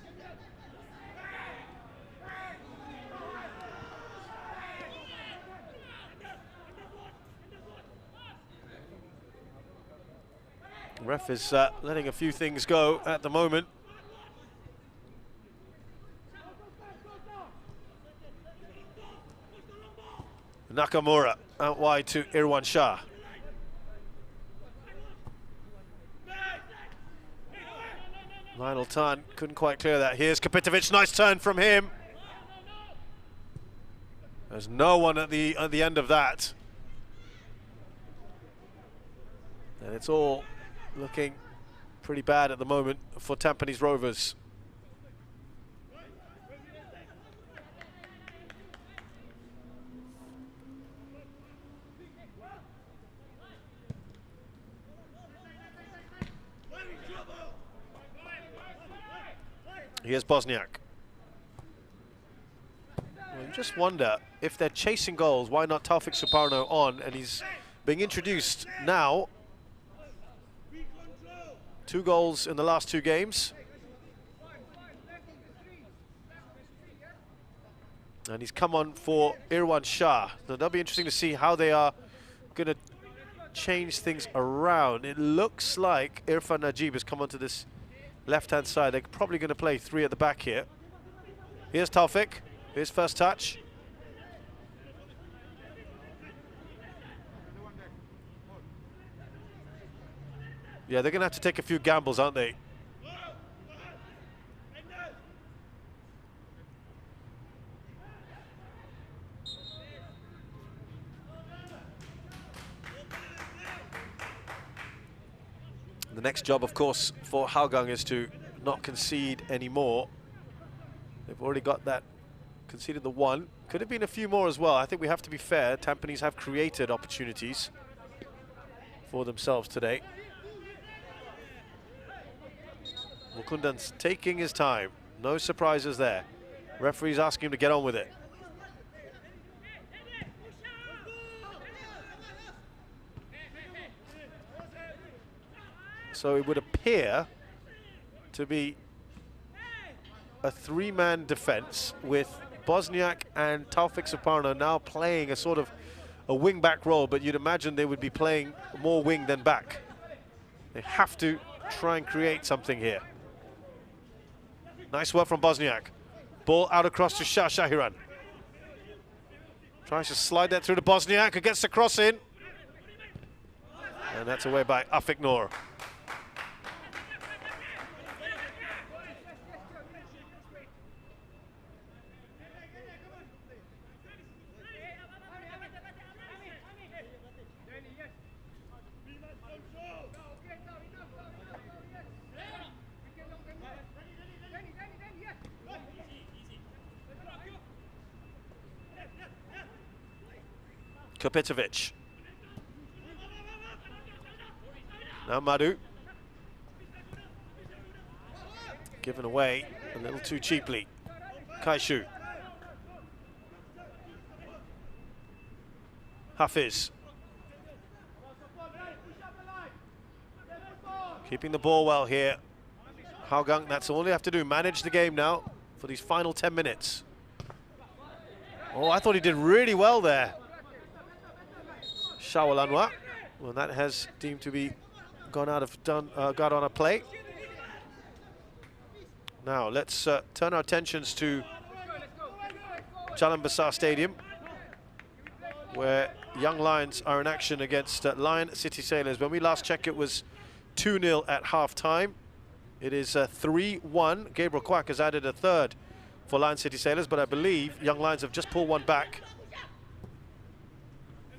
Ref is letting a few things go at the moment. Nakamura out wide to Irwan Shah. Lionel Tan couldn't quite clear that. Here's Kopitovic, nice turn from him. There's no one at the end of that. And it's all looking pretty bad at the moment for Tampines Rovers. Here's Bosniak. Well, you just wonder if they're chasing goals, why not Taufik Suparno on? And he's being introduced now. 2 goals in the last 2 games. And he's come on for Irwan Shah. Now that'll be interesting to see how they are going to change things around. It looks like Irfan Najib has come onto this left-hand side. They're probably going to play 3 at the back here. Here's Taufik. His first touch. Yeah, they're going to have to take a few gambles, aren't they? The next job, of course, for Hougang is to not concede any more. They've already got that, conceded the 1. Could have been a few more as well. I think we have to be fair. Tampines have created opportunities for themselves today. Mukundan's taking his time. No surprises there. Referee's asking him to get on with it. So it would appear to be a 3-man defense with Bosniak and Taufik Suparno now playing a sort of a wing-back role, but you'd imagine they would be playing more wing than back. They have to try and create something here. Nice work from Bosniak. Ball out across to Shah Shahiran. Tries to slide that through to Bosniak, who gets the cross in. And that's away by Afik Noor. Kopitovic. Now Madu. Given away a little too cheaply. Kaishu. Hafiz. Keeping the ball well here. Hougang, that's all they have to do. Manage the game now for these final 10 minutes. Oh, I thought he did really well there. Shawal Anwar. Well, that has deemed to be got on a play. Now let's turn our attentions to Jalan Besar Stadium, where Young Lions are in action against Lion City Sailors. When we last checked, it was 2-0 at half-time. It is 3-1. Gabriel Kwak has added a third for Lion City Sailors, but I believe Young Lions have just pulled one back.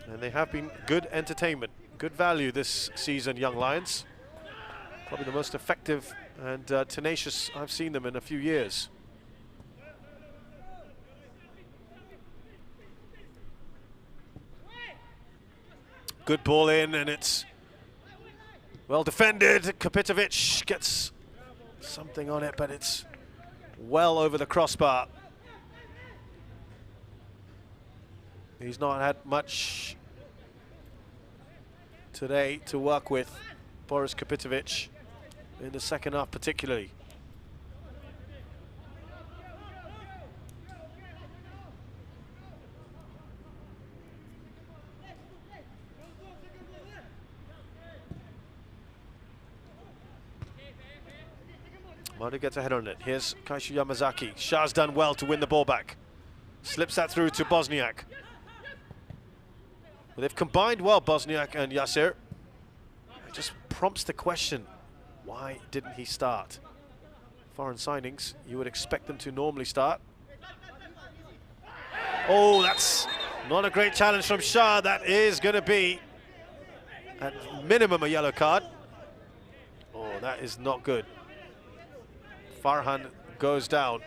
And they have been good entertainment, good value this season, Young Lions. Probably the most effective and tenacious I've seen them in a few years. Good ball in, and it's well defended. Kapitovic gets something on it, but it's well over the crossbar. He's not had much today to work with, Boris Kapitovic, in the second half particularly. Madu gets a head on it. Here's Kaishu Yamazaki. Shah's done well to win the ball back. Slips that through to Bosniak. Well, they've combined well, Bosniak and Yasir. It just prompts the question, why didn't he start? Foreign signings, you would expect them to normally start. Oh, that's not a great challenge from Shah. That is going to be, at minimum, a yellow card. Oh, that is not good. Farhan goes down.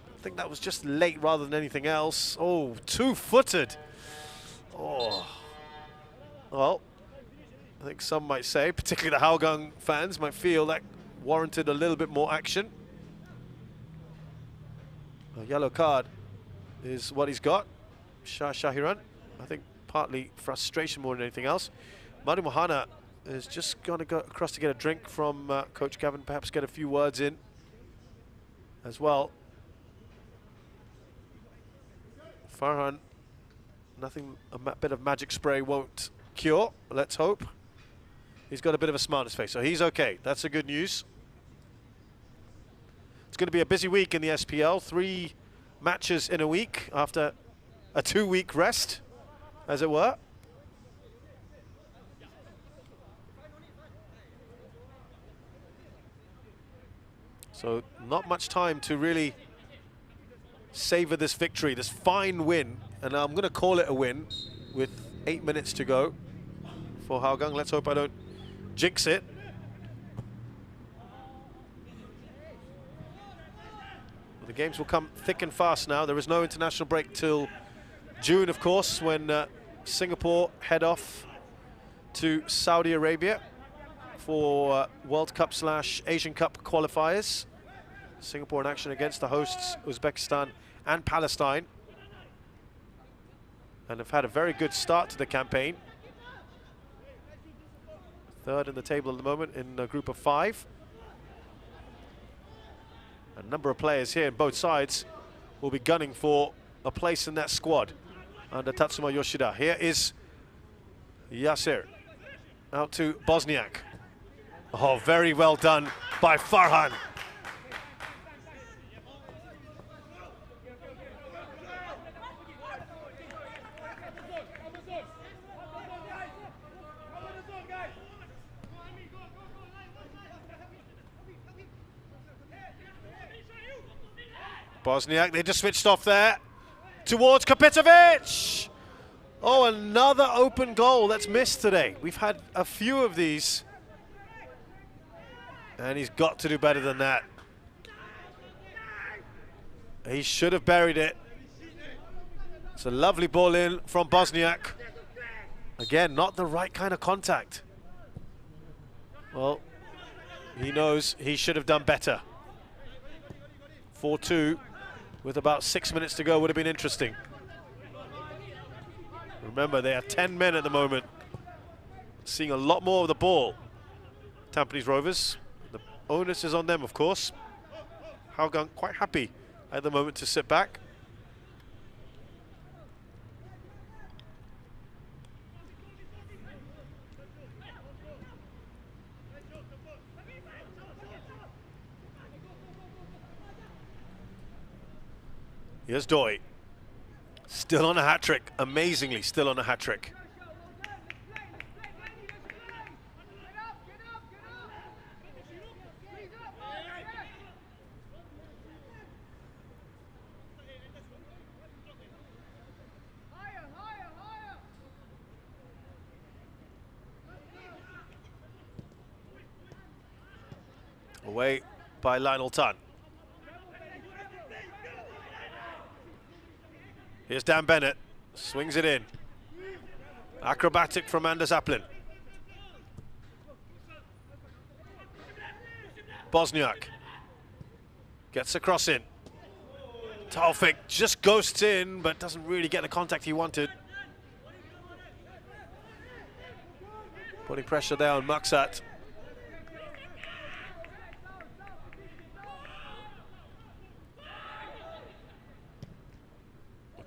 I think that was just late rather than anything else. Oh, two-footed. Oh. Well, I think some might say, particularly the Hougang fans, might feel that warranted a little bit more action. A yellow card is what he's got. Shah Shahiran, I think partly frustration more than anything else. Madu Mohana is just going to go across to get a drink from Coach Gavin, perhaps get a few words in as well. Farhan, nothing a bit of magic spray won't cure, let's hope. He's got a bit of a smile on his face, so he's okay. That's the good news. It's going to be a busy week in the SPL. 3 matches in a week after a 2-week rest, as it were. So not much time to really savor this victory, this fine win. And I'm going to call it a win with 8 minutes to go for Hougang. Let's hope I don't jinx it. The games will come thick and fast now. There is no international break till June, of course, when Singapore head off to Saudi Arabia for World Cup / Asian Cup qualifiers. Singapore in action against the hosts Uzbekistan and Palestine, and have had a very good start to the campaign. 3rd in the table at the moment in a group of 5. A number of players here on both sides will be gunning for a place in that squad under Tatsuma Yoshida. Here is Yasir out to Bosniak. Oh, very well done by Farhan. Bosniak, they just switched off there towards Kapitovic. Oh, another open goal that's missed today. We've had a few of these, and he's got to do better than that. He should have buried it. It's a lovely ball in from Bosniak. Again, not the right kind of contact. Well, he knows he should have done better. 4-2 with about 6 minutes to go would have been interesting. Remember, they are 10 men at the moment. Seeing a lot more of the ball. Tampines Rovers. The onus is on them, of course. Hougang quite happy at the moment to sit back. Here's Doi. Still on a hat-trick. Amazingly, still on a hat-trick. Away by Lionel Tan. Here's Dan Bennett, swings it in. Acrobatic from Anders Aplin. Bosniak gets a cross in. Taufik just ghosts in, but doesn't really get the contact he wanted. Putting pressure there on Maksat.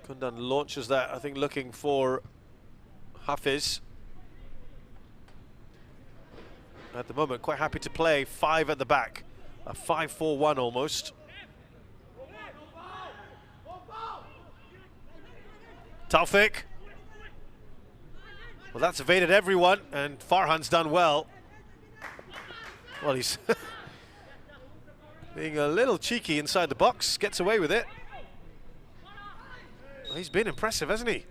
Kundan launches that, I think, looking for Hafiz. At the moment, quite happy to play 5 at the back. A 5-4-1 almost. Taufik. Well, that's evaded everyone, and Farhan's done well. Well, he's being a little cheeky inside the box, gets away with it. He's been impressive, hasn't he?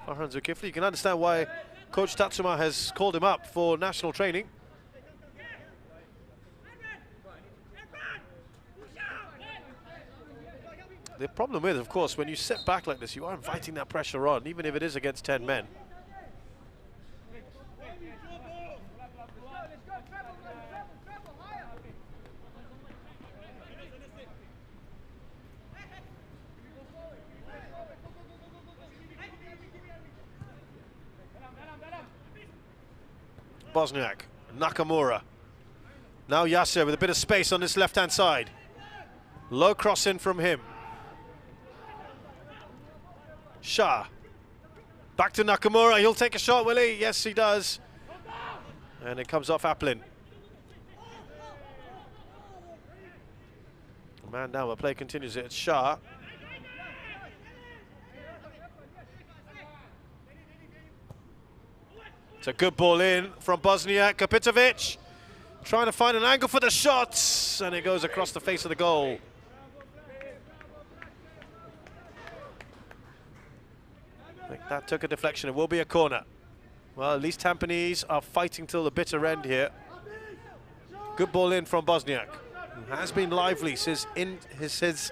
Farhan Zulkifli. You can understand why Coach Tatsuma has called him up for national training. The problem is, of course, when you sit back like this, you are inviting that pressure on, even if it is against 10 men. Bosniak, Nakamura. Now Yasser with a bit of space on this left-hand side. Low cross in from him. Shah. Back to Nakamura. He'll take a shot, will he? Yes, he does. And it comes off Aplin. Man down, but play continues. It's Shah. It's a good ball in from Bosniak. Kapitovic trying to find an angle for the shots, and it goes across the face of the goal. I think that took a deflection. It will be a corner. Well, at least Tampines are fighting till the bitter end here. Good ball in from Bosniak, who has been lively since his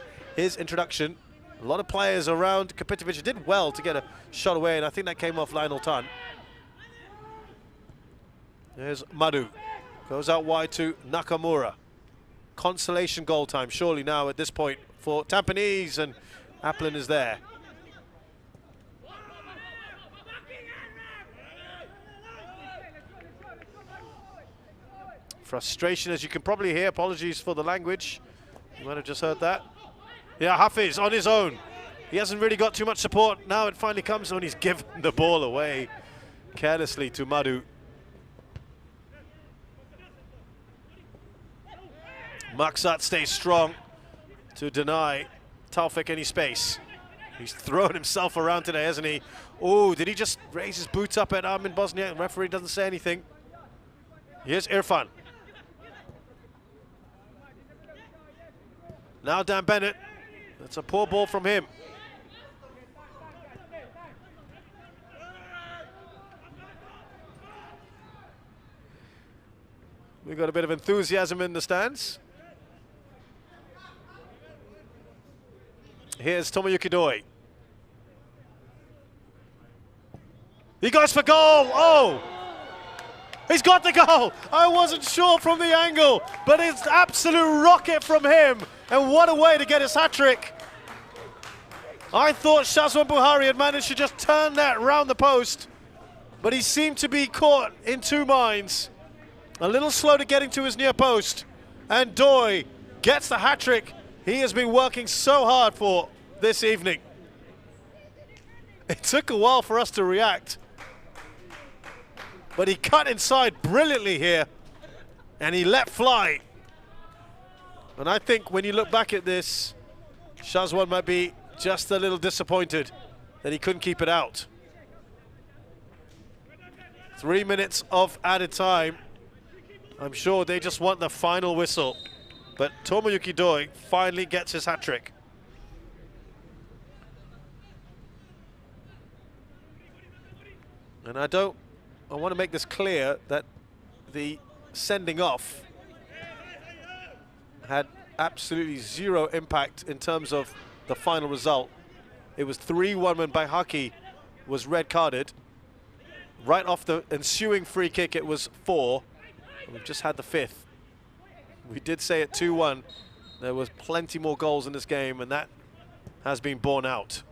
introduction. A lot of players around. Kapitovic did well to get a shot away, and I think that came off Lionel Tan. There's Madu. Goes out wide to Nakamura. Consolation goal time, surely now at this point for Tampines, and Aplin is there. Frustration, as you can probably hear. Apologies for the language. You might have just heard that. Yeah, Hafiz on his own. He hasn't really got too much support. Now it finally comes when he's given the ball away carelessly to Madu. Maksat stays strong to deny Taufik any space. He's thrown himself around today, hasn't he? Oh, did he just raise his boots up at Armin Bosniak? The referee doesn't say anything. Here's Irfan. Now Dan Bennett. That's a poor ball from him. We've got a bit of enthusiasm in the stands. Here's Tomoyuki Doi. He goes for goal! Oh! He's got the goal! I wasn't sure from the angle, but it's absolute rocket from him. And what a way to get his hat-trick. I thought Shazwan Buhari had managed to just turn that round the post, but he seemed to be caught in two minds. A little slow to getting to his near post. And Doi gets the hat-trick he has been working so hard for this evening. It took a while for us to react, but he cut inside brilliantly here, and he let fly. And I think when you look back at this, Shazwan might be just a little disappointed that he couldn't keep it out. 3 minutes of added time. I'm sure they just want the final whistle. But Tomoyuki Doi finally gets his hat-trick. And I want to make this clear that the sending off had absolutely zero impact in terms of the final result. It was 3-1 when Baihaki was red carded. Right off the ensuing free kick, it was 4. We've just had the 5th. We did say at 2-1, there was plenty more goals in this game, and that has been borne out.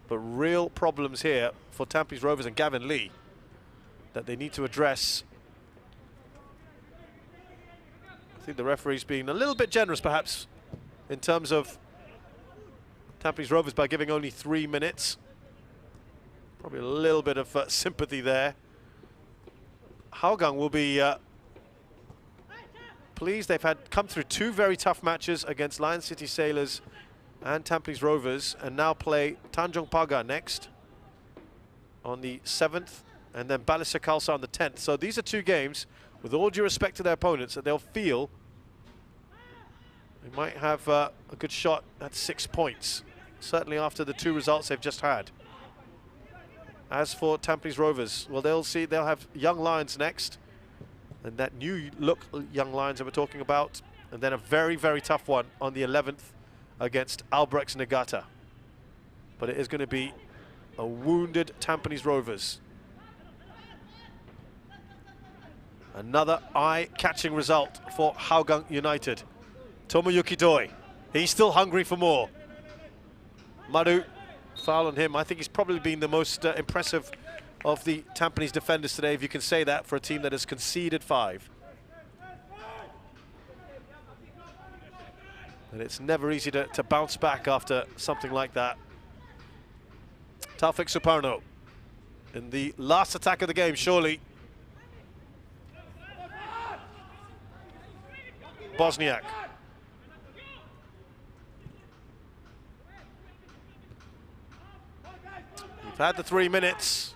But real problems here for Tampines Rovers and Gavin Lee that they need to address. I think the referee's been a little bit generous, perhaps, in terms of Tampines Rovers by giving only 3 minutes. Probably a little bit of sympathy there. Hougang will be pleased. They've come through 2 very tough matches against Lion City Sailors and Tampines Rovers, and now play Tanjong Pagar next on the 7th, and then Balestier Khalsa on the 10th. So these are 2 games, with all due respect to their opponents, that they'll feel they might have a good shot at 6 points, certainly after the 2 results they've just had. As for Tampines Rovers, well, they'll have Young Lions next, and that new look Young Lions that we're talking about, and then a very, very tough one on the 11th against elbareks Nigaata. But it is going to be a wounded Tampines Rovers. Another eye-catching result for Hougang United. Tomoyuki Doi, he's still hungry for more. Maru, foul on him. I think he's probably been the most impressive of the Tampines defenders today, if you can say that, for a team that has conceded 5. And it's never easy to bounce back after something like that. Taufik Suparno in the last attack of the game, surely. Bosniak. We've had the 3 minutes.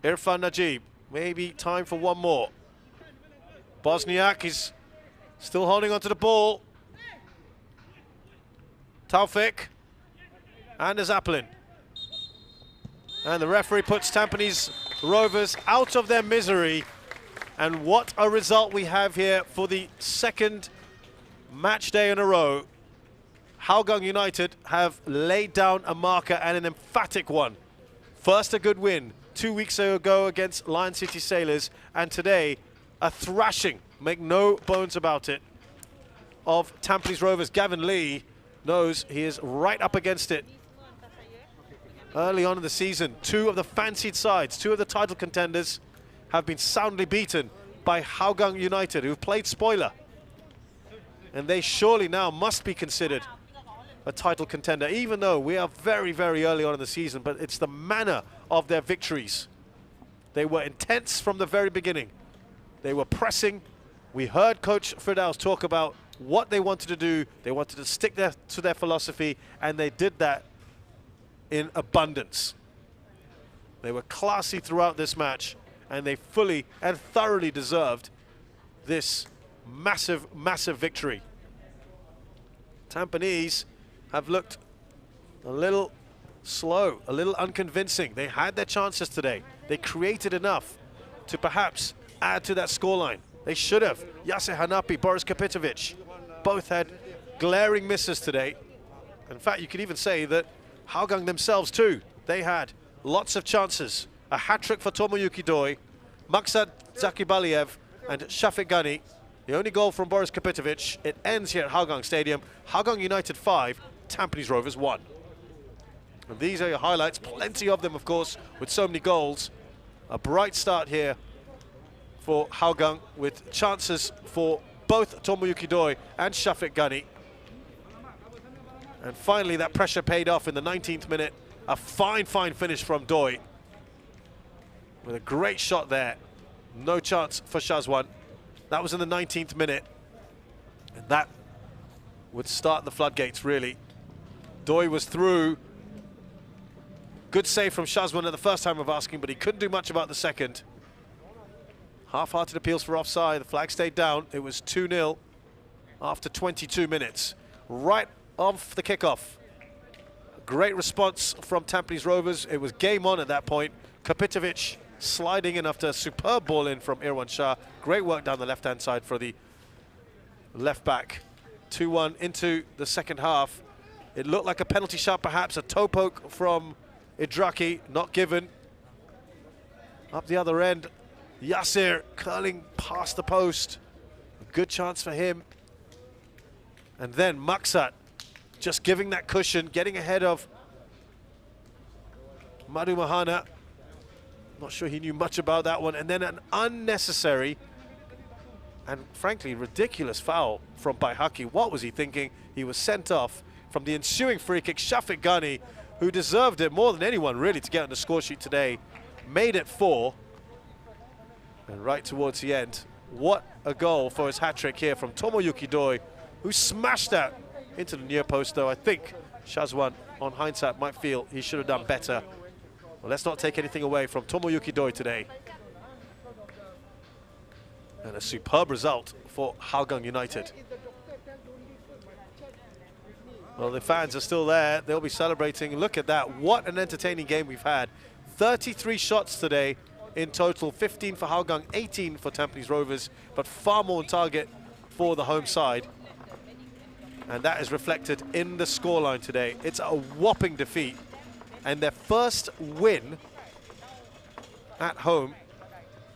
Irfan Najib, maybe time for one more. Bosniak is still holding onto the ball. Taufik and Zappelin. And the referee puts Tampines Rovers out of their misery. And what a result we have here for the 2nd match day in a row. Hougang United have laid down a marker, and an emphatic one. First a good win 2 weeks ago against Lion City Sailors, and today a thrashing, make no bones about it, of Tampines Rovers. Gavin Lee knows he is right up against it. Early on in the season, 2 of the fancied sides, 2 of the title contenders have been soundly beaten by Hougang United, who've played spoiler. And they surely now must be considered a title contender, even though we are very, very early on in the season. But it's the manner of their victories. They were intense from the very beginning. They were pressing. We heard Coach Firdaus talk about what they wanted to do. They wanted to stick to their philosophy, and they did that in abundance. They were classy throughout this match, and they fully and thoroughly deserved this massive, massive victory. Tampines have looked a little slow, a little unconvincing. They had their chances today. They created enough to perhaps add to that scoreline. They should have. Yasser Hanapi, Boris Kapitovic, both had glaring misses today. In fact, you could even say that Hougang themselves too, they had lots of chances. A hat-trick for Tomoyuki Doi, Maksad Zakibaliev and Shafiq Ghani. The only goal from Boris Kapitovic. It ends here at Hougang Stadium. Hougang United 5, Tampines Rovers 1. And these are your highlights, plenty of them, of course, with so many goals. A bright start here for Hougang with chances for both Tomoyuki Doi and Shafiq Ghani. And finally, that pressure paid off in the 19th minute. A fine finish from Doi. With a great shot there. No chance for Shazwan. That was in the 19th minute. And that would start the floodgates, really. Doi was through. Good save from Shazwan at the first time of asking, but he couldn't do much about the second. Half-hearted appeals for offside. The flag stayed down. It was 2-0 after 22 minutes. Right off the kickoff. Great response from Tampines Rovers. It was game on at that point. Kapitovic sliding in after a superb ball in from Irwan Shah. Great work down the left-hand side for the left back. 2-1 into the second half. It looked like a penalty shot, perhaps a toe poke from Idraki, not given. Up the other end, Yasser curling past the post. A good chance for him. And then Maksat just giving that cushion, getting ahead of Madu Mahana. Not sure he knew much about that one. And then an unnecessary and frankly ridiculous foul from Baihaki. What was he thinking? He was sent off from the ensuing free kick. Shafiq Ghani, who deserved it more than anyone really to get on the score sheet today, made it 4. And right towards the end, what a goal for his hat-trick here from Tomoyuki Doi, who smashed that into the near post, though I think Shazwan, on hindsight, might feel he should have done better. Well, let's not take anything away from Tomoyuki Doi today. And a superb result for Hougang United. Well, the fans are still there. They'll be celebrating. Look at that. What an entertaining game we've had. 33 shots today in total. 15 for Hougang, 18 for Tampines Rovers, but far more on target for the home side. And that is reflected in the scoreline today. It's a whopping defeat. And their first win at home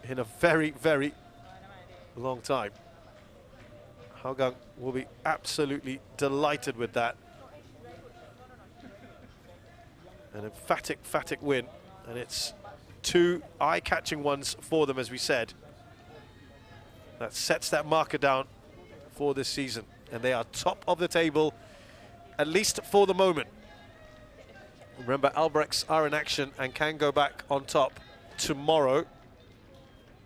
in a very, very long time. Hougang will be absolutely delighted with that. An emphatic win. And it's 2 eye-catching ones for them, as we said. That sets that marker down for this season. And they are top of the table, at least for the moment. Remember, elbareks are in action and can go back on top tomorrow.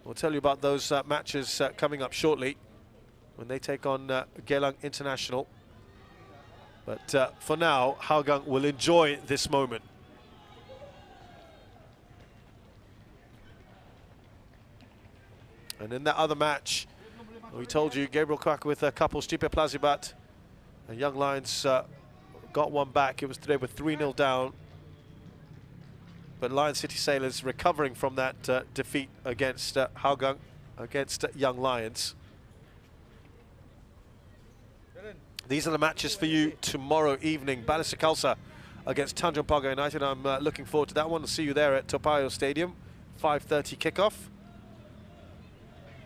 We'll tell you about those matches coming up shortly when they take on Geylang International. But for now, Hougang will enjoy this moment. And in that other match, we told you, Gabriel Kwak with a couple, Stipe Plazibat. And Young Lions got one back. It was today with 3-0 down. But Lion City Sailors recovering from that defeat against Hougang, against Young Lions. These are the matches for you tomorrow evening. Balestier Khalsa against Tanjung Pagar United. I'm looking forward to that one. I'll see you there at Toa Payoh Stadium. 5:30 kickoff.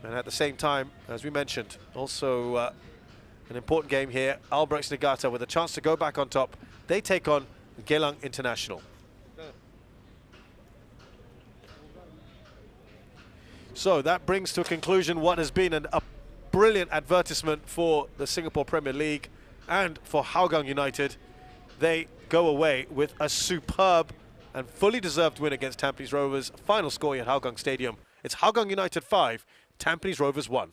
And at the same time, as we mentioned, also an important game here. elbareks Nigaata with a chance to go back on top. They take on Geylang International. So that brings to a conclusion what has been a brilliant advertisement for the Singapore Premier League and for Hougang United. They go away with a superb and fully deserved win against Tampines Rovers. Final score at Hougang Stadium. It's Hougang United 5, Tampines Rovers 1.